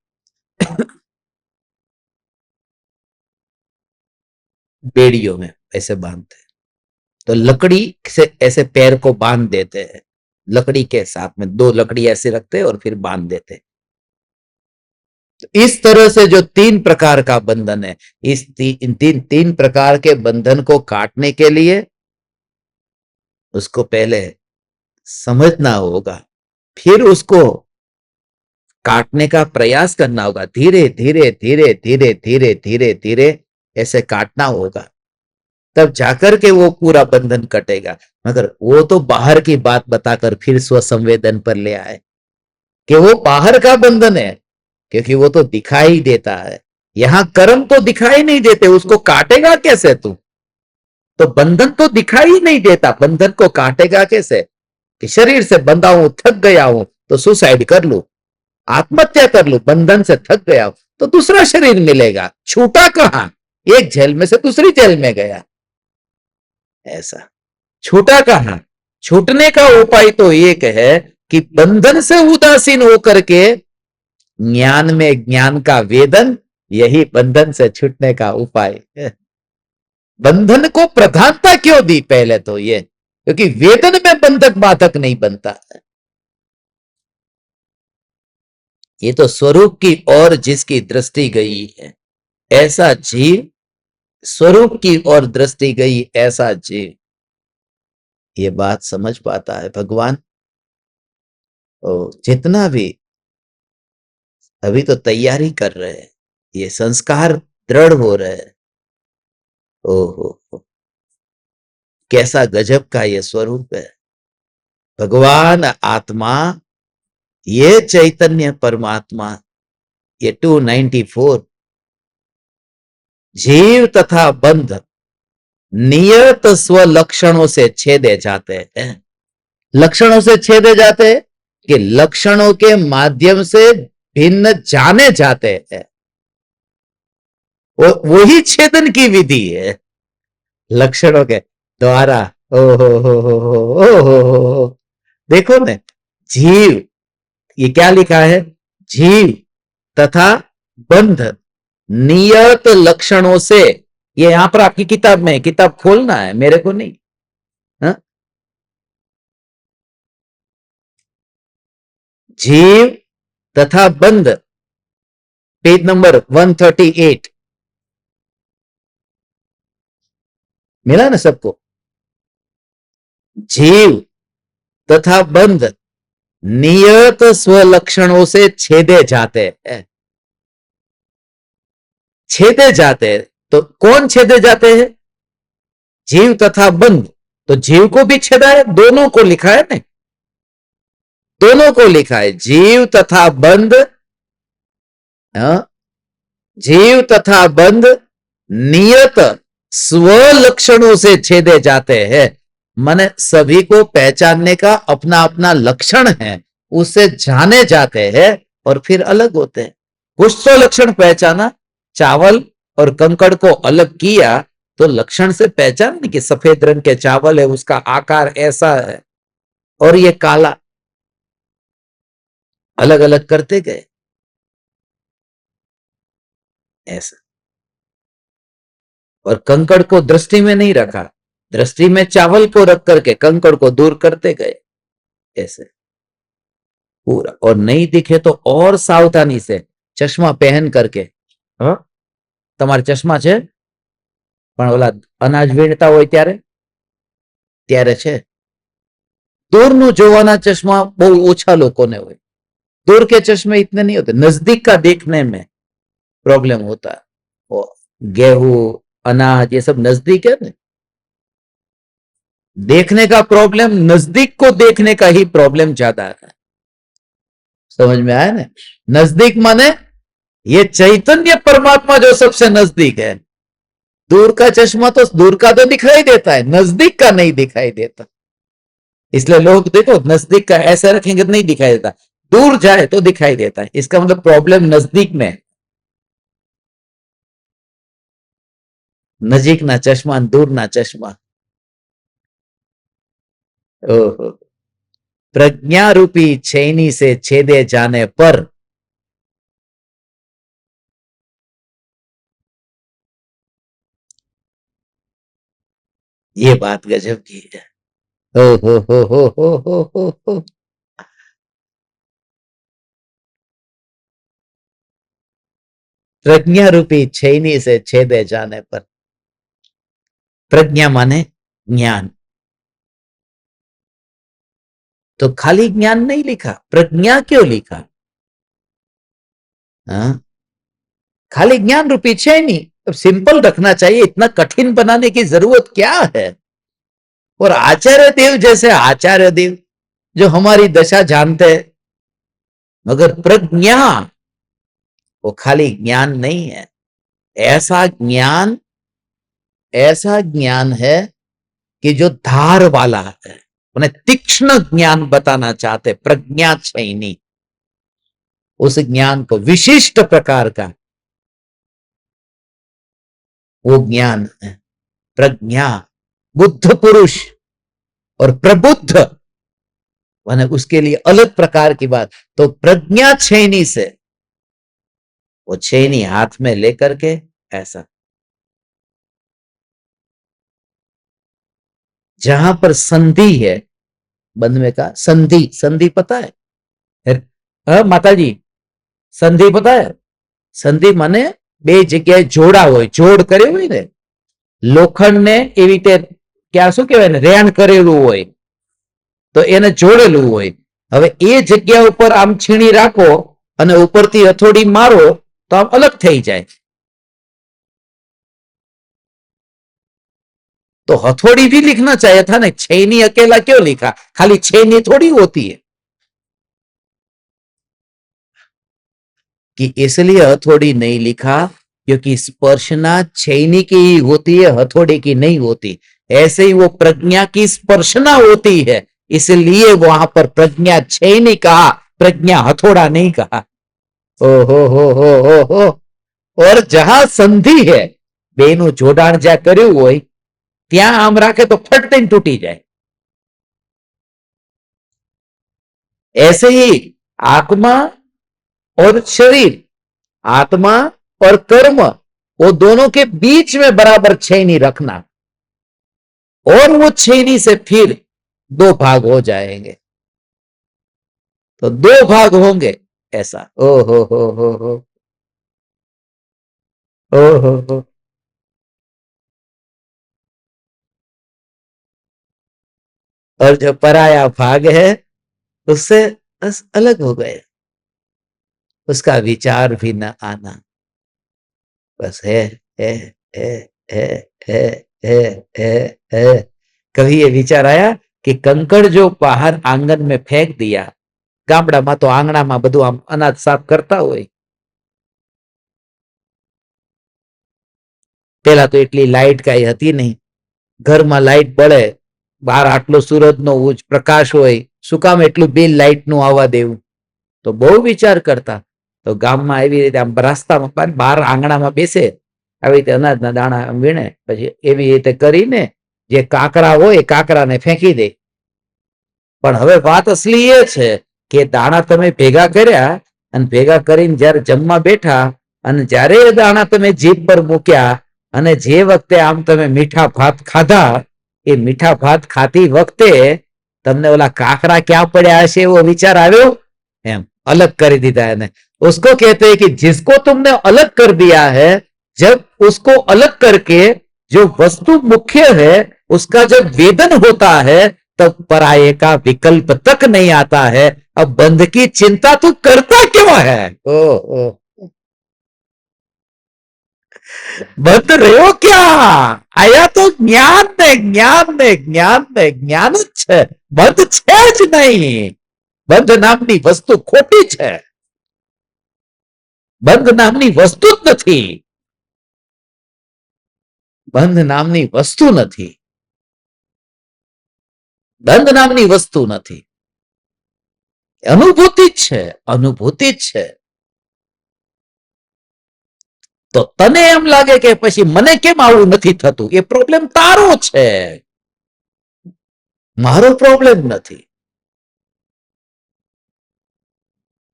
बेड़ियों में ऐसे बांधते हैं। तो लकड़ी से ऐसे पैर को बांध देते हैं, लकड़ी के साथ में दो लकड़ी ऐसे रखते हैं और फिर बांध देते हैं। तो इस तरह से जो तीन प्रकार का बंधन है, इस तीन प्रकार के बंधन को काटने के लिए उसको पहले समझना होगा, फिर उसको काटने का प्रयास करना होगा। धीरे धीरे धीरे धीरे धीरे धीरे धीरे ऐसे काटना होगा, तब जाकर के वो पूरा बंधन कटेगा। मगर वो तो बाहर की बात बताकर फिर स्व संवेदन पर ले आए कि वो बाहर का बंधन है, क्योंकि वो तो दिखाई देता है। यहां कर्म तो दिखाई नहीं देते, उसको काटेगा कैसे तू? तो बंधन तो दिखाई नहीं देता, बंधन को काटेगा कैसे? कि शरीर से बंधा हूं, थक गया हूं, तो सुसाइड कर लू, आत्महत्या कर लू, बंधन से थक गया हूं तो दूसरा शरीर मिलेगा। छूटा कहां? एक जेल में से दूसरी जेल में गया, ऐसा। छूटा कहां? छूटने का उपाय तो एक है कि बंधन से उदासीन होकर के ज्ञान में ज्ञान का वेदन, यही बंधन से छूटने का उपाय है। बंधन को प्रधानता क्यों दी? पहले तो ये क्योंकि वेदन में बंधक बाधक नहीं बनता है। ये तो स्वरूप की ओर जिसकी दृष्टि गई है, ऐसा जीव, स्वरूप की ओर दृष्टि गई ऐसा जीव ये बात समझ पाता है। भगवान जितना भी अभी तो तैयारी कर रहे हैं, ये संस्कार दृढ़ हो रहे हैं। ओहो, कैसा गजब का ये स्वरूप है। भगवान आत्मा, ये चैतन्य परमात्मा, ये 294 जीव तथा बंध नियत स्व लक्षणों से छेदे जाते हैं। लक्षणों से छेदे जाते हैं कि लक्षणों के माध्यम से भिन्न जाने जाते हैं। वही छेदन की विधि है, लक्षणों के द्वारा। ओ हो। देखो ना, जीव, ये क्या लिखा है? जीव तथा बंध नियत लक्षणों से। ये यहां पर आपकी किताब में, किताब खोलना है, मेरे को नहीं। हा? जीव तथा बंध, पेज नंबर 138। मिला ना सबको? जीव तथा बंध नियत स्वलक्षणों से छेदे जाते हैं। छेदे जाते हैं तो कौन छेदे जाते हैं? जीव तथा बंध। तो जीव को भी छेदा है, दोनों को लिखा है ना, दोनों को लिखा है, जीव तथा बंध। हाँ? जीव तथा बंध नियत स्वलक्षणों से छेदे जाते हैं। माने सभी को पहचानने का अपना अपना लक्षण है, उससे जाने जाते हैं और फिर अलग होते हैं। कुछ तो लक्षण पहचाना, चावल और कंकड़ को अलग किया तो लक्षण से पहचान कि सफेद रंग के चावल है, उसका आकार ऐसा है और ये काला, अलग अलग करते गए ऐसा। और कंकड़ को दृष्टि में नहीं रखा, दृष्टि में चावल को रख करके कंकड़ को दूर करते गए ऐसे पूरा। और नहीं दिखे तो और सावधानी से चश्मा पहन करके, हाँ તમારે ચશ્મા છે પણ ઓલા અનાજ વીણતા હોય ત્યારે ત્યારે છે। दूरનું જોવાના चश्मा बहुत ઓછા લોકોને હોય, दूर के चश्मे इतने नहीं होते, नजदीक का देखने में प्रॉब्लम होता है। गेहूं अनाज ये सब नजदीक है ना, देखने का प्रॉब्लम, नजदीक को देखने का ही प्रॉब्लम ज्यादा है। समझ में आया ना? नजदीक माने ये चैतन्य परमात्मा जो सबसे नजदीक है। दूर का चश्मा तो दूर का तो दिखाई देता है, नजदीक का नहीं दिखाई देता। इसलिए लोग देखो नजदीक का ऐसे रखेंगे तो नहीं दिखाई देता, दूर जाए तो दिखाई देता है। इसका मतलब प्रॉब्लम नजदीक में है। नजीक ना चश्मा, दूर ना चश्मा। ओहो। प्रज्ञा रूपी छेनी से छेदे जाने पर ये बात गजब की है। ओ हो। प्रज्ञा रूपी छेनी से छेदे जाने पर, प्रज्ञा माने ज्ञान। तो खाली ज्ञान नहीं लिखा, प्रज्ञा क्यों लिखा? हाँ? खाली ज्ञान रूपी छेनी तो सिंपल रखना चाहिए, इतना कठिन बनाने की जरूरत क्या है? और आचार्य देव जैसे आचार्य देव जो हमारी दशा जानते हैं, मगर प्रज्ञा वो खाली ज्ञान नहीं है। ऐसा ज्ञान, ऐसा ज्ञान है कि जो धार वाला है, उन्हें तीक्ष्ण ज्ञान बताना चाहते, प्रज्ञा छेनी। उस ज्ञान को विशिष्ट प्रकार का वो ज्ञान है प्रज्ञा। बुद्ध पुरुष और प्रबुद्ध माने उसके लिए अलग प्रकार की बात। तो प्रज्ञा छेनी से, वो छेनी हाथ में लेकर के ऐसा, जहां पर संधि है, बंध में का संधि, संधि पता है? माता जी संधि पता है? संधि माने બે જગ્યાએ જોડા હોય, જોડ કર્યું હોય ને, લોખંડ ને એવી રીતે ક્યાં શું કહેવાય ને, રેણ કરેલું હોય તો એને જોડેલું હોય। હવે એ જગ્યા ઉપર આમ છીણી રાખો અને ઉપરથી હથોડી મારો તો આમ અલગ થઈ જાય। तो हथौड़ी भी लिखना चाहिए था ना, छेनी अकेला क्यों लिखा? खाली छेनी थोड़ी होती है कि इसलिए हथौड़ी नहीं लिखा क्योंकि स्पर्शना छेनी की ही होती है, हथौड़ी की नहीं होती। ऐसे ही वो प्रज्ञा की स्पर्शना होती है, इसलिए वहां पर प्रज्ञा छेनी कहा, प्रज्ञा हथौड़ा नहीं कहा। ओ हो। और जहां संधि है, बेनु जोडाण ज्યાં કર્યું હોય ત્યાં આમ રાખે તો ફટ દઈને તૂટી જાય। ऐसे ही आत्मा और शरीर, आत्मा और कर्म, वो दोनों के बीच में बराबर छेनी रखना, और वो छेनी से फिर दो भाग हो जाएंगे। तो दो भाग होंगे ऐसा। ओ हो ओ हो। और जो पराया भाग है उससे बस अलग हो गए, उसका विचार भी न आना, बस है है है है है है है। कभी ये विचार आया कि कंकड़ जो बाहर आंगन में फेंक दिया, ગામડામાં તો આંગણામાં બધું આમ અનાજ સાફ કરતા હોય, પેલા તો એટલી લાઈટ કઈ હતી નહીં, ઘરમાં લાઈટ બળે, બહાર આટલો સૂરજનો પ્રકાશ હોય, શું કામ એટલું બિલ લાઈટ નું આવવા દેવું? તો બહુ વિચાર કરતા. તો ગામમાં એવી રીતે આમ રસ્તામાં બહાર આંગણામાં બેસે, આવી રીતે અનાજના દાણા વીણે, પછી એવી રીતે કરીને જે કાંકરા હોય કાંકરાને ફેંકી દે. પણ હવે વાત અસલી એ છે કે દાણા તમે ભેગા કર્યા અને ભેગા કરીને જયારે જમવા બેઠા અને જયારે એ દાણા તમે જીભ પર મૂક્યા અને જે વખતે આમ તમે મીઠા ભાત ખાધા, એ મીઠા ભાત ખાતી વખતે તમને ઓલા કાંકરા ક્યાં પડ્યા હશે એવો વિચાર આવ્યો? એમ अलग कर दीदा है। उसको कहते हैं कि जिसको तुमने अलग कर दिया है, जब उसको अलग करके जो वस्तु मुख्य है उसका जब वेदन होता है, तब पराये का विकल्प तक नहीं आता है। अब बंध की चिंता तू करता क्यों है? ओ बंध રહ્યો ક્યાં? આયા તો જ્ઞાન ને જ્ઞાન ને જ્ઞાન ને જ્ઞાન જ છે, બંધ છે જ નહીં। બંધ નામની વસ્તુ ખોટી છે, બંધ નામની વસ્તુ જ નથી, બંધ નામની વસ્તુ નથી, બંધ નામની વસ્તુ નથી, અનુભૂતિ જ છે, અનુભૂતિ જ છે। તો તને એમ લાગે કે પછી મને કેમ આવું નથી થતું, એ પ્રોબ્લેમ તારો છે, મારો પ્રોબ્લેમ નથી,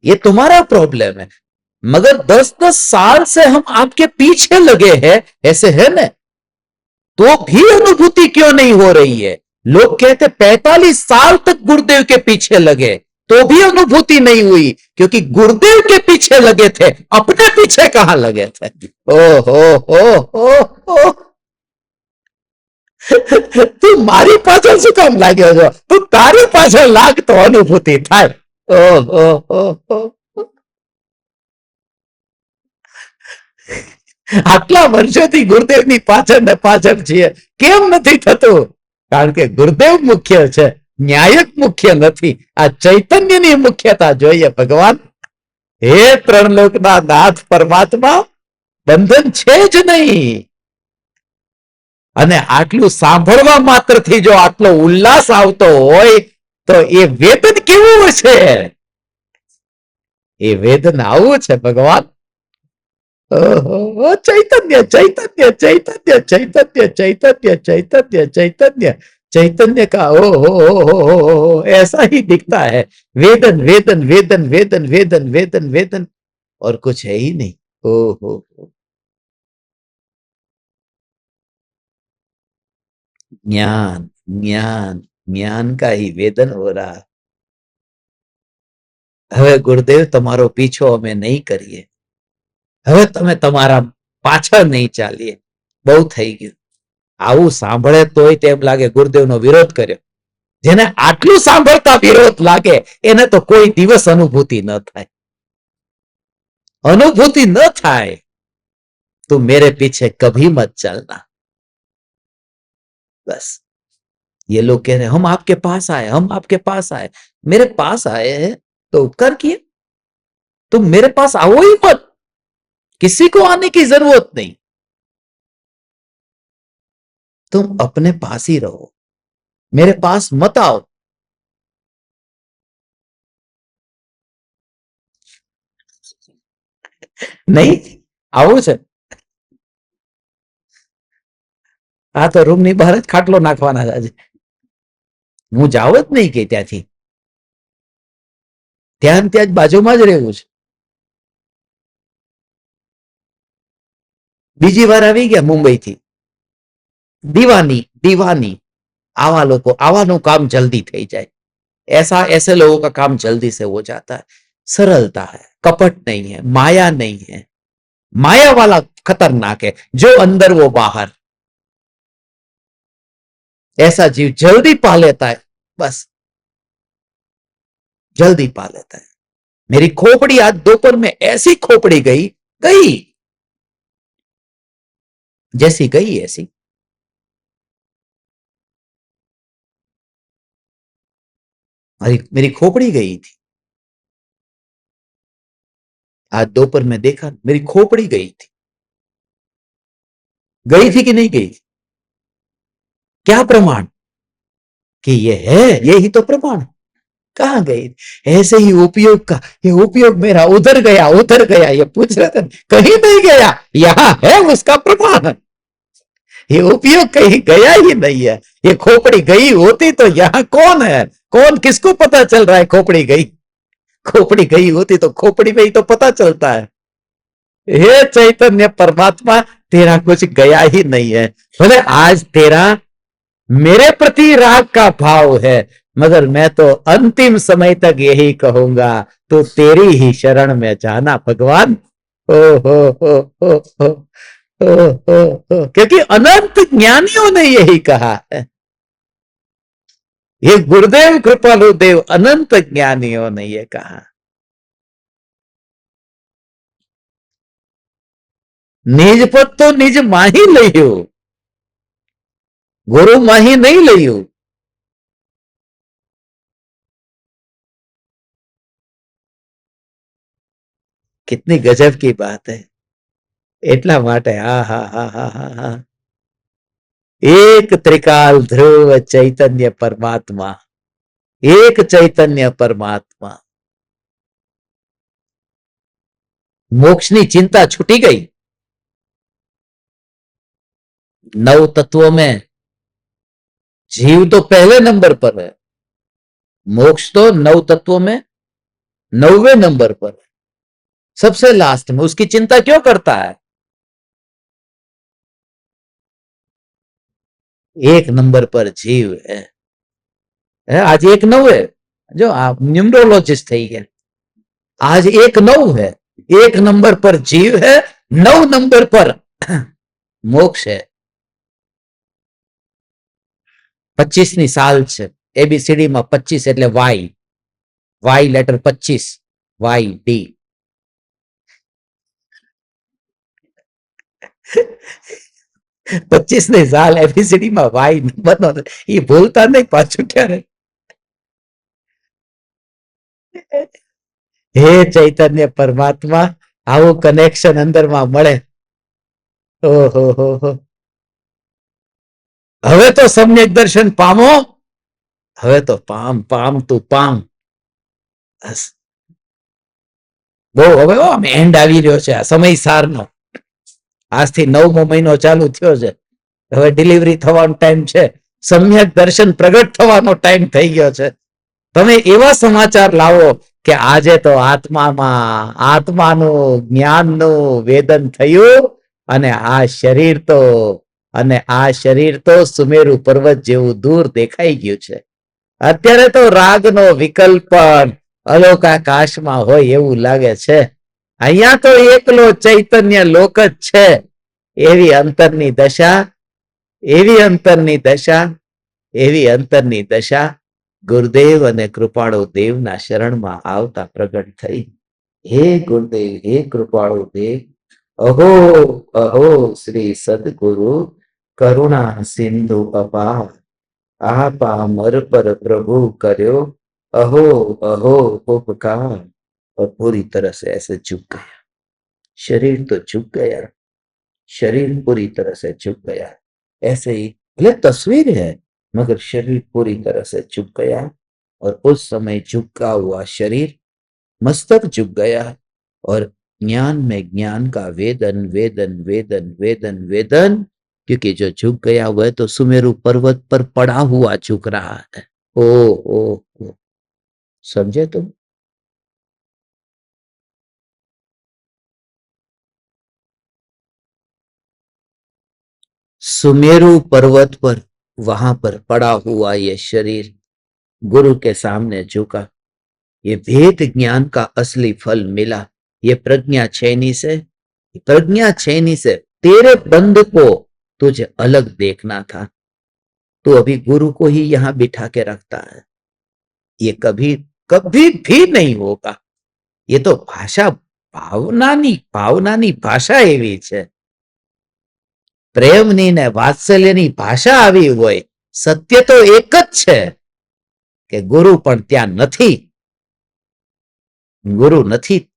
ये तुम्हारा प्रॉब्लम है। मगर 10-10 साल से हम आपके पीछे लगे हैं, ऐसे है ना, तो भी अनुभूति क्यों नहीं हो रही है? लोग कहते 45 साल तक गुरुदेव के पीछे लगे तो भी अनुभूति नहीं हुई, क्योंकि गुरुदेव के पीछे लगे थे, अपने पीछे कहां लगे थे। ओ हो तू मारी पाछळ શું કામ લાગ્યો છો? તું તારી પાછળ લાગ તો અનુભૂતિ થાય। આટલા વર્ષોથી ગુરુદેવની પાછળ ને પાછળ છીએ, કેમ નથી થતું? કારણ કે ગુરુદેવ મુખ્ય છે, ન્યાયક મુખ્ય નથી। આ ચૈતન્યની મુખ્યતા જોઈએ ભગવાન। હે ત્રણ લોકના નાથ પરમાત્મા, બંધન છે જ નહીં। અને આટલું સાંભળવા માત્રથી જો આટલો ઉલ્લાસ આવતો હોય તો એ વેદન કેવું હશે? એ વેદન આવું છે ભગવાન। चैतन्य चैतन्य चैतन्य चैतन्य चैतन्य चैतन्य चैतन्य चैतन्य का ओ ऐसा ही दिखता है। वेदन वेदन वेदन वेदन वेदन वेदन वेदन और कुछ है ही नहीं। ओ हो ज्ञान ज्ञान ज्ञान का ही वेदन हो रहा। હવે ગુરુદેવ તમારો પીછો અમે નહીં કરીએ, હવે તમે તમારા પાછળ નહીં ચાલીએ, બહુ થઈ ગયું। આવું સાંભળે તોય તેમ લાગે ગુરુદેવનો વિરોધ કર્યો। જેને આટલું સાંભળતા વિરોધ લાગે એને તો કોઈ દિવસ અનુભૂતિ ન થાય, अनुभूति न थाय। तू मेरे पीछे कभी मत चलना। बस ये लोग कह रहे हैं हम आपके पास आए, हम आपके पास आए। मेरे पास आए हैं तो उपकार किए, तुम मेरे पास आओ ही मत, किसी को आने की जरूरत नहीं, तुम अपने पास ही रहो, मेरे पास मत आओ। नहीं આવું છે? આ તો રૂમ ની બહાર જ ખાટલો નાખવાના છે આજે। હું જાવ જ નહીં કે ત્યાંથી, ત્યાં ત્યાં જ બાજુમાં જ રહેવું છે। બીજી વાર આવી ગયા मुंबई थी, दीवानी दीवानी। आवा लोगों आवाનું काम जल्दी થઈ જાય, ऐसा ऐसे लोगों का काम जल्दी से हो जाता है। सरलता है, कपट नहीं है, माया नहीं है। माया वाला खतरनाक है, जो अंदर वो बाहर। ऐसा जीव जल्दी पा लेता है, बस जल्दी पा लेता है। मेरी खोपड़ी आज दोपहर में ऐसी खोपड़ी गई गई, जैसी गई ऐसी। मेरी खोपड़ी गई थी, आज दोपहर में देखा मेरी खोपड़ी गई थी कि नहीं गई थी? क्या प्रमाण कि ये है, ये ही तो प्रमाण। कहां गई? ऐसे ही उपयोग का, ये उपयोग मेरा उधर गया, ये पूछ रहे थे, कहीं नहीं गया, यहां है उसका प्रमाण। ये उपयोग कहीं गया ही नहीं है। ये खोपड़ी गई होती तो यहां कौन है, कौन, किसको पता चल रहा है खोपड़ी गई? खोपड़ी गई होती तो खोपड़ी में ही तो पता चलता है। हे चैतन्य परमात्मा, तेरा कुछ गया ही नहीं है। बोले आज तेरा मेरे प्रति राग का भाव है, मगर मैं तो अंतिम समय तक यही कहूंगा, तो तेरी ही शरण में जाना भगवान। ओ हो क्योंकि अनंत ज्ञानियों ने यही कहा है। ये गुरुदेव कृपालु देव अनंत ज्ञानियों ने ये कहा। निज पद तो निज माही लियो, गुरु माही नहीं लियो। कितनी गजब की बात है। એટલા માટે હા હા હા હા હા હા एक त्रिकाल ध्रुव चैतन्य परमात्मा, एक चैतन्य परमात्मा। मोक्षनी चिंता छूटी गई। नव तत्वों में जीव तो पहले नंबर पर है, मोक्ष तो नव तत्वों में 9वें नंबर पर है, सबसे लास्ट में। उसकी चिंता क्यों करता है? एक नंबर पर जीव है। आज एक नौ है, जो आप न्यूमरोलॉजिस्ट थी है, आज एक नौ है। एक नंबर पर जीव है, 9 नंबर पर मोक्ष है। 25ની સાલ છે, ABCD માં 25 એટલે વાય લેટર 25, YD। 25ની સાલ ABCD માં વાય નંબરનો, એ ભૂલતા નહીં પાછું ક્યારે। હે ચૈતન્ય પરમાત્મા, આવું કનેક્શન અંદરમાં મળે। ઓહો હો, હવે તો સમ્યક દર્શન પામો, હવે તો પામ પામ તું પામ। બસ બહુ હવે આમ એન્ડ આવી રહ્યો છે આ સમય સારનો। આજથી 9મો મહિનો ચાલુ થયો છે, હવે ડિલિવરી થવાનો ટાઈમ છે, સમ્યક દર્શન પ્રગટ થવાનો ટાઈમ થઈ ગયો છે। તમે એવા સમાચાર લાવો કે આજે તો આત્મામાં આત્માનું જ્ઞાનનું વેદન થયું, અને આ શરીર તો સુમેરુ પર્વત જેવું દૂર દેખાઈ ગયું છે। અત્યારે તો રાગનો વિકલ્પ અલોકાકાશમાં હોય એવું લાગે છે। અહીંયા તો એકલો ચૈતન્ય લોક જ છે। એવી અંતરની દશા, એવી અંતરની દશા, એવી અંતરની દશા ગુરુદેવ અને કૃપાળુ દેવના શરણમાં આવતા પ્રગટ થઈ। હે ગુરુદેવ, હે કૃપાળુ દેવ, અહો અહો શ્રી સદગુરુ કરુણા સિંધુ અપાર, आपा मर पर प्रभु કર્યો अहो अहो उपकार। और पूरी तरह से ऐसे झुक गया, शरीर तो झुक गया, शरीर पूरी तरह से झुक गया। ऐसे ही भले तस्वीर है, मगर शरीर पूरी तरह से झुक गया। और उस समय झुका हुआ शरीर, मस्तक झुक गया, और ज्ञान में ज्ञान का वेदन वेदन वेदन वेदन वेदन। क्योंकि जो झुक गया वह तो सुमेरु पर्वत पर पड़ा हुआ झुक रहा है। ओ समझे तुम? सुमेरु पर्वत पर, वहां पर पड़ा हुआ ये शरीर गुरु के सामने झुका। ये भेद ज्ञान का असली फल मिला। ये प्रज्ञा छेनी से, प्रज्ञा छेनी से तेरे बंध को तुझे अलग देखना था। तो अभी गुरु को ही यहां बिठा के रखता है। ये कभी कभी भी नहीं होगा। ये तो भाषा ભાવનાની ભાષા એવી છે, પ્રેમની ને વાત્સલ્યની ભાષા આવી હોય, સત્ય તો એક જ છે કે ગુરુ પણ ત્યાં નથી, ગુરુ નથી.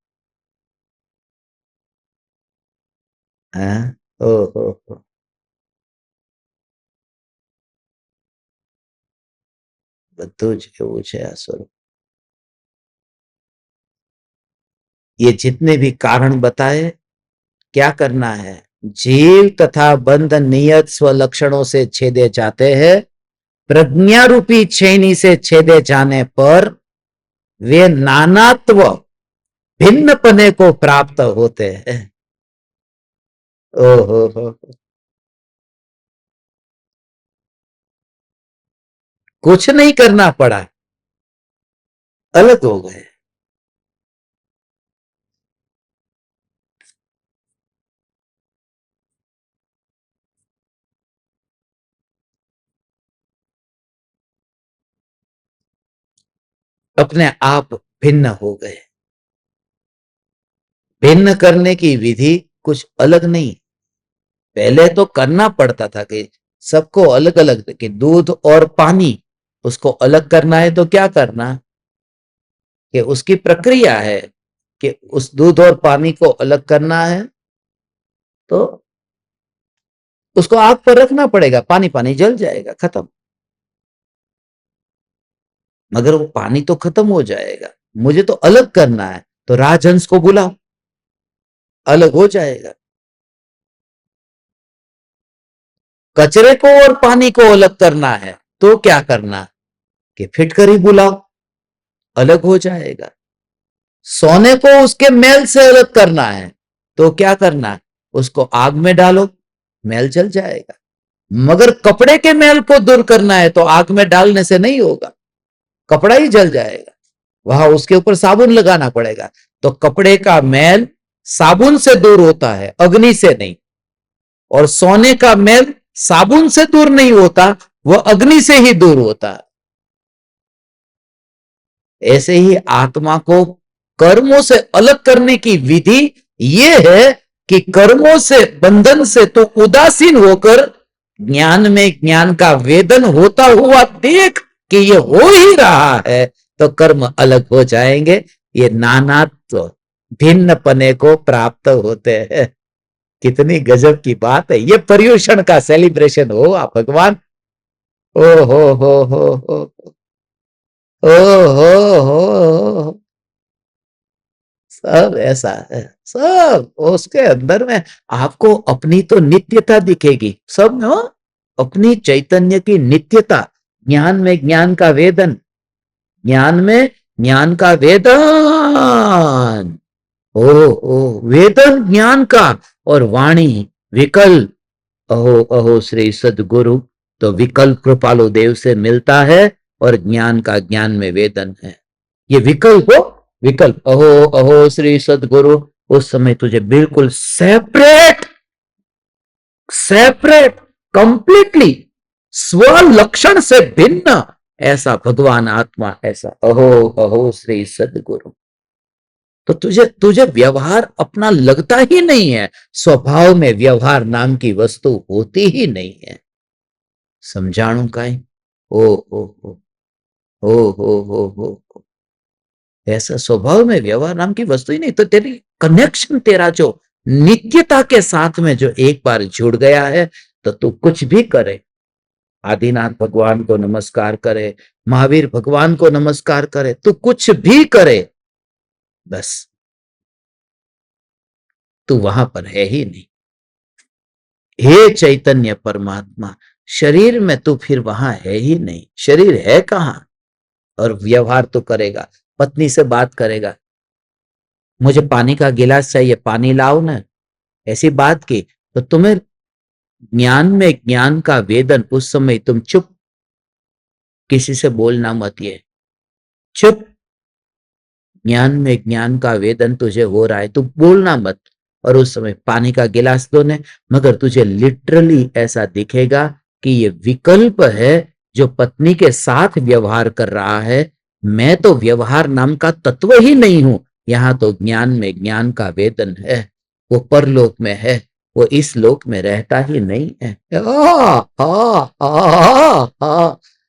હા, ઓહો, બધું જ એવું છે આ સ્વરૂપ. ये जितने भी कारण बताए, क्या करना है? जीव तथा बंध नियत स्वलक्षणों से छेदे जाते हैं, प्रज्ञा रूपी छेनी से छेदे जाने पर वे नानात्व भिन्नपने को प्राप्त होते हैं. ओहो हो, कुछ नहीं करना पड़ा, अलग हो गए. अपने आप भिन्न हो गए. भिन्न करने की विधि कुछ अलग नहीं. पहले तो करना पड़ता था कि सबको अलग अलग, कि दूध और पानी उसको अलग करना है तो क्या करना, कि उसकी प्रक्रिया है कि उस दूध और पानी को अलग करना है तो उसको आग पर रखना पड़ेगा, पानी पानी जल जाएगा, खत्म. मगर वो पानी तो खत्म हो जाएगा, मुझे तो अलग करना है तो राजहंस को बुलाओ, अलग हो जाएगा. कचरे को और पानी को अलग करना है तो क्या करना, कि फिटकरी बुलाओ, अलग हो जाएगा. सोने को उसके मैल से अलग करना है तो क्या करना, उसको आग में डालो, मैल जल जाएगा. मगर कपड़े के मैल को दूर करना है तो आग में डालने से नहीं होगा, कपड़ा ही जल जाएगा. वहां उसके ऊपर साबुन लगाना पड़ेगा. तो कपड़े का मैल साबुन से दूर होता है, अग्नि से नहीं. और सोने का मैल साबुन से दूर नहीं होता, वह अग्नि से ही दूर होता है. ऐसे ही आत्मा को कर्मों से अलग करने की विधि ये है कि कर्मों से, बंधन से तो उदासीन होकर ज्ञान में ज्ञान का वेदन होता हुआ देख कि ये हो ही रहा है तो कर्म अलग हो जाएंगे. ये नानात्व भिन्न पने को प्राप्त होते हैं. कितनी गजब की बात है. ये पर्युषण का सेलिब्रेशन हो आप भगवान. ओ हो ओ हो, सब ऐसा है. सब उसके अंदर में आपको अपनी तो नित्यता दिखेगी सब में, हो अपनी चैतन्य की नित्यता. ज्ञान में ज्ञान का वेदन, ज्ञान में ज्ञान का वेदन. ओ वेदन ज्ञान का, और वाणी विकल्प. अहो अहो श्री सदगुरु. तो विकल्प कृपालु देव से मिलता है और ज्ञान का ज्ञान में वेदन है. ये विकल्प हो, विकल्प. अहो अहो श्री सदगुरु. उस समय तुझे बिल्कुल सेपरेट, सेपरेट, कंप्लीटली स्वलक्षण से भिन्न ऐसा भगवान आत्मा, ऐसा अहो अहो श्री सदगुरु. तो तुझे तुझे व्यवहार अपना लगता ही नहीं है. स्वभाव में व्यवहार नाम की वस्तु होती ही नहीं है. समझाणु काई. ओ हो हो हो हो हो हो. ऐसा स्वभाव में व्यवहार नाम की वस्तु ही नहीं. तो तेरी कनेक्शन, तेरा जो नित्यता के साथ में जो एक बार जुड़ गया है तो तू कुछ भी करे, आदिनाथ भगवान को नमस्कार करे, महावीर भगवान को नमस्कार करे, तू कुछ भी करे, बस तू वहां पर है ही नहीं. हे चैतन्य परमात्मा, शरीर में तू फिर वहां है ही नहीं. शरीर है कहां, और व्यवहार तो करेगा. पत्नी से बात करेगा, मुझे पानी का गिलास चाहिए, पानी लाओ ना, ऐसी बात की तो तुम्हें ज्ञान में ज्ञान का वेदन. उस समय तुम चुप, किसी से बोलना मत, ये चुप. ज्ञान में ज्ञान का वेदन तुझे हो रहा है, तू बोलना मत. और उस समय पानी का गिलास दो ने, मगर तुझे लिटरली ऐसा दिखेगा कि ये विकल्प है जो पत्नी के साथ व्यवहार कर रहा है. मैं तो व्यवहार नाम का तत्व ही नहीं हूं। यहां तो ज्ञान में ज्ञान का वेदन है। वो परलोक में है, वो इस लोक में रहता ही नहीं है।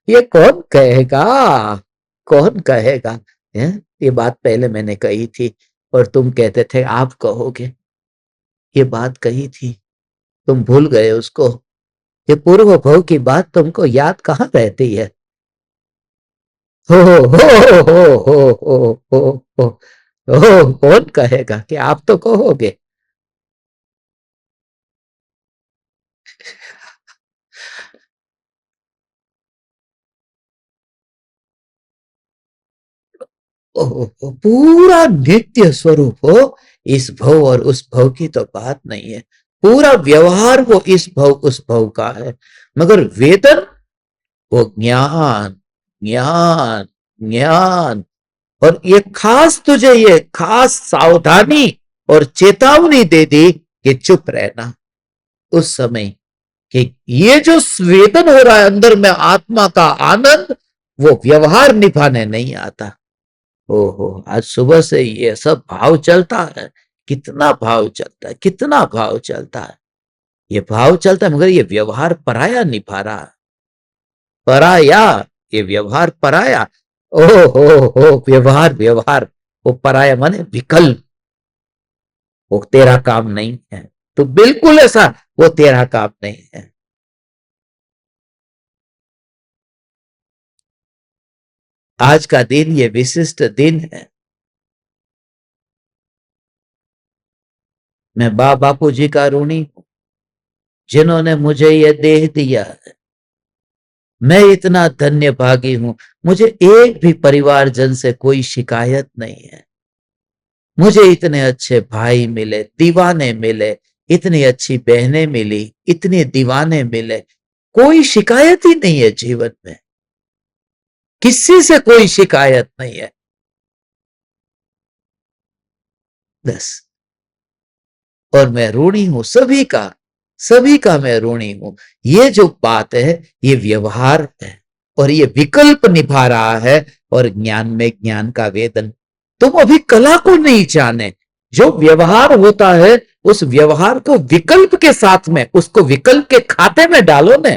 ये कौन कहेगा? कौन कहेगा? है? ये बात पहले मैंने कही थी और तुम कहते थे आप कहोगे। ये बात कही थी, तुम भूल गए उसको। ये पूर्व भव की बात तुमको याद कहाँ रहती है? हो हो हो हो हो हो हो हो, कौन कहेगा कि आप तो कहोगे। पूरा नित्य स्वरूप हो। इस भव और उस भव की तो बात नहीं है। पूरा व्यवहार वो इस भव उस भव का है, मगर वेदन वो ज्ञान, ज्ञान, ज्ञान। और ये खास तुझे ये खास सावधानी और चेतावनी दे दी कि चुप रहना उस समय, कि ये जो स्वेदन हो रहा है अंदर में आत्मा का आनंद, वो व्यवहार निभाने नहीं आता। ओहो, आज सुबह से ये सब भाव चलता है। कितना भाव चलता है, कितना भाव चलता है। ये भाव चलता है मगर ये व्यवहार पराया निभा रहा है। पराया, ये व्यवहार पराया। ओ हो, व्यवहार व्यवहार, वो पराया माने विकल्प। वो तेरा काम नहीं है। तो बिल्कुल ऐसा, वो तेरा काम नहीं है। आज का दिन ये विशिष्ट दिन है। मैं बापू जी का ऋणी हूं, जिन्होंने मुझे ये देह दिया। मैं इतना धन्य भागी हूं। मुझे एक भी परिवारजन से कोई शिकायत नहीं है। मुझे इतने अच्छे भाई मिले, दीवाने मिले, इतनी अच्छी बहनें मिली, इतने दीवाने मिले। कोई शिकायत ही नहीं है जीवन में। किसी से कोई शिकायत नहीं है। बस। और मैं ऋणी हूं सभी का, सभी का मैं ऋणी हूं। ये जो बात है, ये व्यवहार है और ये विकल्प निभा रहा है। और ज्ञान में ज्ञान का वेदन। तुम अभी कला को नहीं जाने। जो व्यवहार होता है, उस व्यवहार को विकल्प के साथ में, उसको विकल्प के खाते में डालो ने,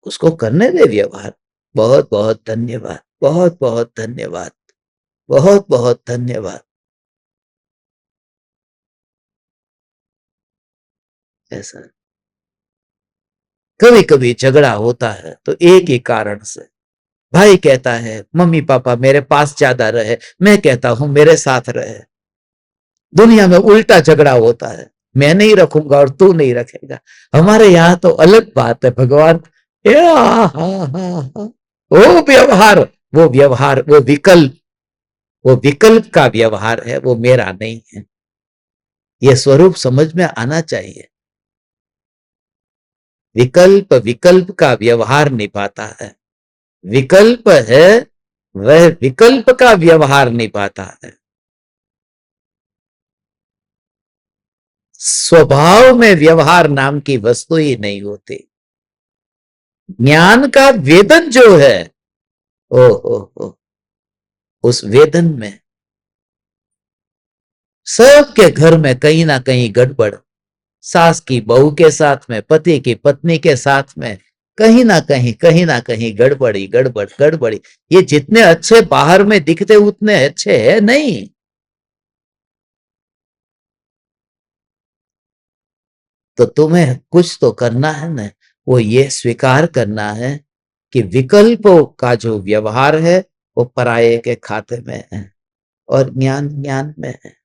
उसको करने दे व्यवहार। बहुत बहुत धन्यवाद, बहुत बहुत धन्यवाद, बहुत बहुत धन्यवाद। ऐसा कभी कभी झगड़ा होता है तो एक ही कारण से। भाई कहता है मम्मी पापा मेरे पास ज्यादा रहे, मैं कहता हूं मेरे साथ रहे। दुनिया में उल्टा झगड़ा होता है, मैं नहीं रखूंगा और तू नहीं रखेगा। हमारे यहाँ तो अलग बात है भगवान। वो व्यवहार, वो व्यवहार, वो विकल्प, वो विकल्प का व्यवहार है, वो मेरा नहीं है। ये स्वरूप समझ में आना चाहिए। विकल्प विकल्प का व्यवहार निभाता है। विकल्प है, वह विकल्प का व्यवहार निभाता है। स्वभाव में व्यवहार नाम की वस्तु ही नहीं होती। ज्ञान का वेदन जो है, ओ उस वेदन में सबके घर में कहीं ना कहीं गड़बड़। सास की बहू के साथ में, पति की पत्नी के साथ में, कहीं ना कहीं गड़बड़ी गड़बड़ गड़बड़ी। ये जितने अच्छे बाहर में दिखते उतने अच्छे है नहीं। तो तुम्हें कुछ तो करना है ना। वो ये स्वीकार करना है कि विकल्पों का जो व्यवहार है, वो पराये के खाते में है और ज्ञान ज्ञान में है।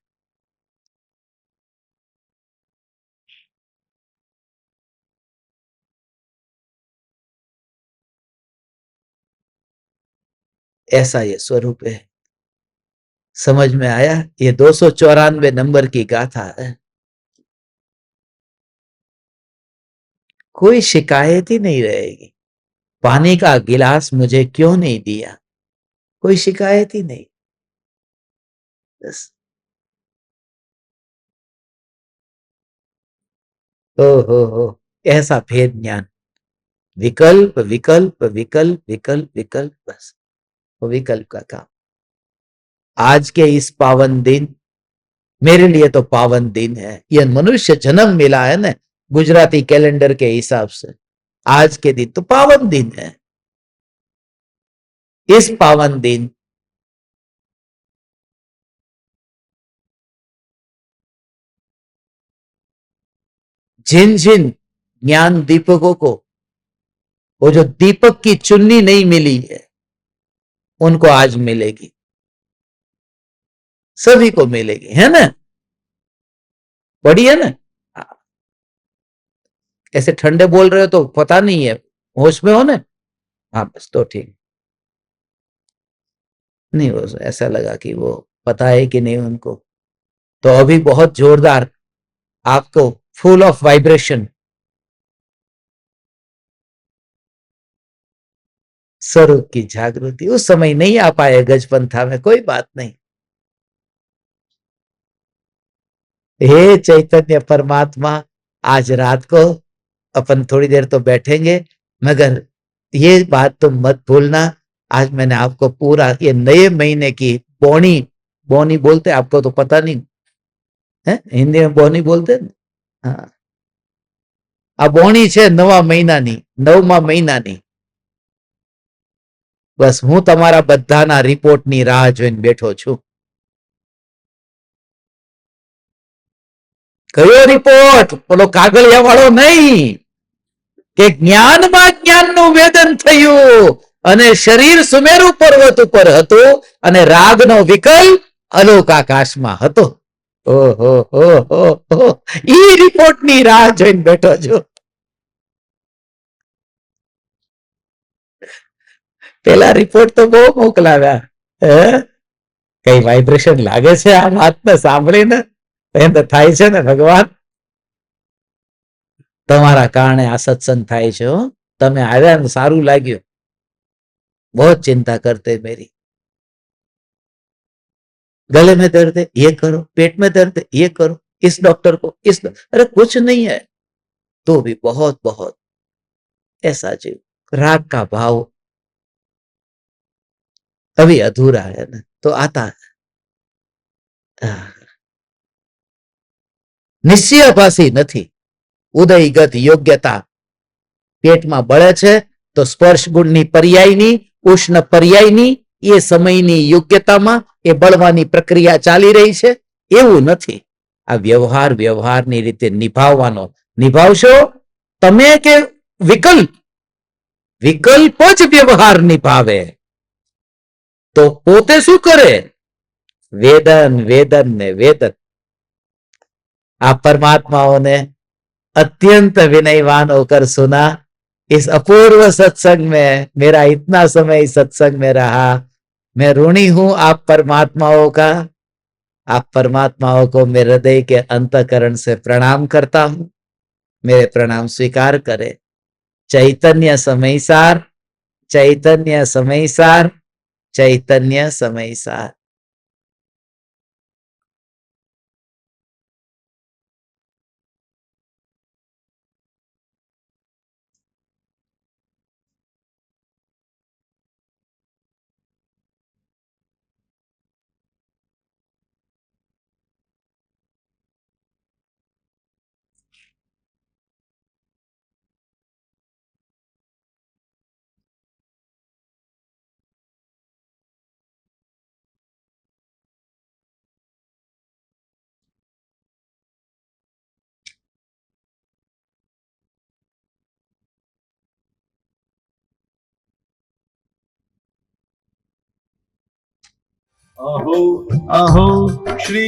ऐसा ये स्वरूप है। समझ में आया? ये 294 नंबर की गाथा है। कोई शिकायत ही नहीं रहेगी। पानी का गिलास मुझे क्यों नहीं दिया, कोई शिकायत ही नहीं। बस। हो ऐसा भेद ज्ञान। विकल्प विकल्प विकल्प विकल्प विकल्प, बस वो विकल्प का काम। आज के इस पावन दिन, मेरे लिए तो पावन दिन है, यह मनुष्य जन्म मिला है ना गुजराती कैलेंडर के हिसाब से, आज के दिन तो पावन दिन है। इस पावन दिन जिन जिन ज्ञान दीपकों को वो जो दीपक की चुन्नी नहीं मिली है, उनको आज मिलेगी, सभी को मिलेगी, है ना? बढ़िया ना? ऐसे ठंडे बोल रहे हो तो पता नहीं है, होश में हो ना? हाँ बस तो ठीक। नहीं, वो ऐसा लगा कि वो पता है कि नहीं उनको। तो अभी बहुत जोरदार आपको फुल ऑफ वाइब्रेशन स्वरूप की जागृति, उस समय नहीं आ पाए गजपंथा में, कोई बात नहीं। हे चैतन्य परमात्मा, आज रात को अपन थोड़ी देर तो बैठेंगे, मगर ये बात तो मत भूलना, आज मैंने आपको पूरा ये नए महीने की बोनी, बोनी बोलते आपको तो पता नहीं है, हिंदी में बोनी बोलते हैं। हाँ, आ बोनी છે નવા મહિનાની, 9મા મહિનાની। બસ હું તમારા બધાના રિપોર્ટની રાહ જોઈને બેઠો છું। કયો રિપોર્ટ? પેલો કાગળિયા વાળો નહીં, કે જ્ઞાનમાં જ્ઞાનનું વેદન થયું અને શરીર સુમેરુ પર્વત ઉપર હતું અને રાગનો વિકલ્પ અલોક આકાશમાં હતો। ઓહો હો હો હો, ઈ રિપોર્ટની રાહ જોઈને બેઠો છું। પેલા રિપોર્ટ તો બહુ મોકલાવ્યા, કઈ વાઇબ્રેશન લાગે છે આ વાતને સાંભળીને? એમ તો થાય છે ને ભગવાન, તમારા કારણે આ સત્સંગ થાય છે। તમે આવ્યા ને સારું લાગ્યું। बहुत चिंता करते मेरी, गले में दर्द है ये करो, पेट में दर्द है ये करो, इस डॉक्टर को अरे कुछ नहीं है, तो भी बहुत बहुत ऐसा जीव, राग का भाव अभी अधूरा है ना, तो आता है। निश्चयभाषी નથી, ઉદયગત યોગ્યતા પેટમાં બળે છે તો સ્પર્શ ગુણની પર્યાયની, ઉષ્ણ પર્યાયની, એ સમયની યોગ્યતામાં એ બળવાની પ્રક્રિયા ચાલી રહી છે, એવું નથી। આ વ્યવહાર વ્યવહારની રીતે નિભાવવાનો, નિભાવશો તમે કે વિકલ્પ? વિકલ્પ જ વ્યવહાર નિભાવે તો પોતે શું કરે? વેદન વેદન ને વેદન। आप परमात्माओं ने अत्यंत विनयवान होकर सुना। इस अपूर्व सत्संग में, मेरा इतना समय इस सत्संग में रहा, मैं ऋणी हूं आप परमात्माओं का। आप परमात्माओं को मेरे हृदय के अंतःकरण से प्रणाम करता हूं, मेरे प्रणाम स्वीकार करे। चैतन्य समयसार, चैतन्य समयसार, चैतन्य समयसार। अहो अहो श्री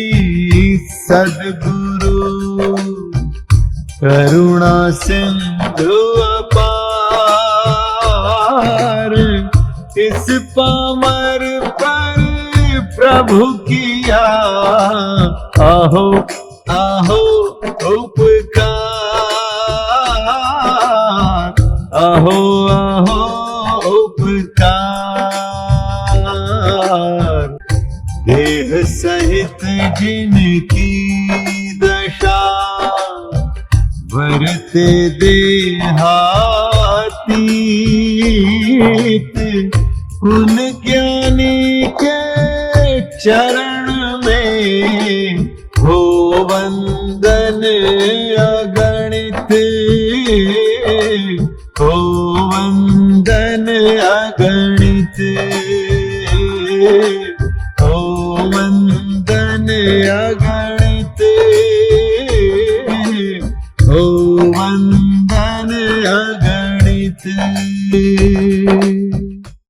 सद्गुरु करुणा सिंधु अपार, इस पामर पर प्रभु किया अहो अहो उपकार, अहो अहो उपकार। देह सहित जिनकी दशा, वरते देहाती उन ज्ञानी के चरण में हो वंदन अगणित, हो वंदन अगणित।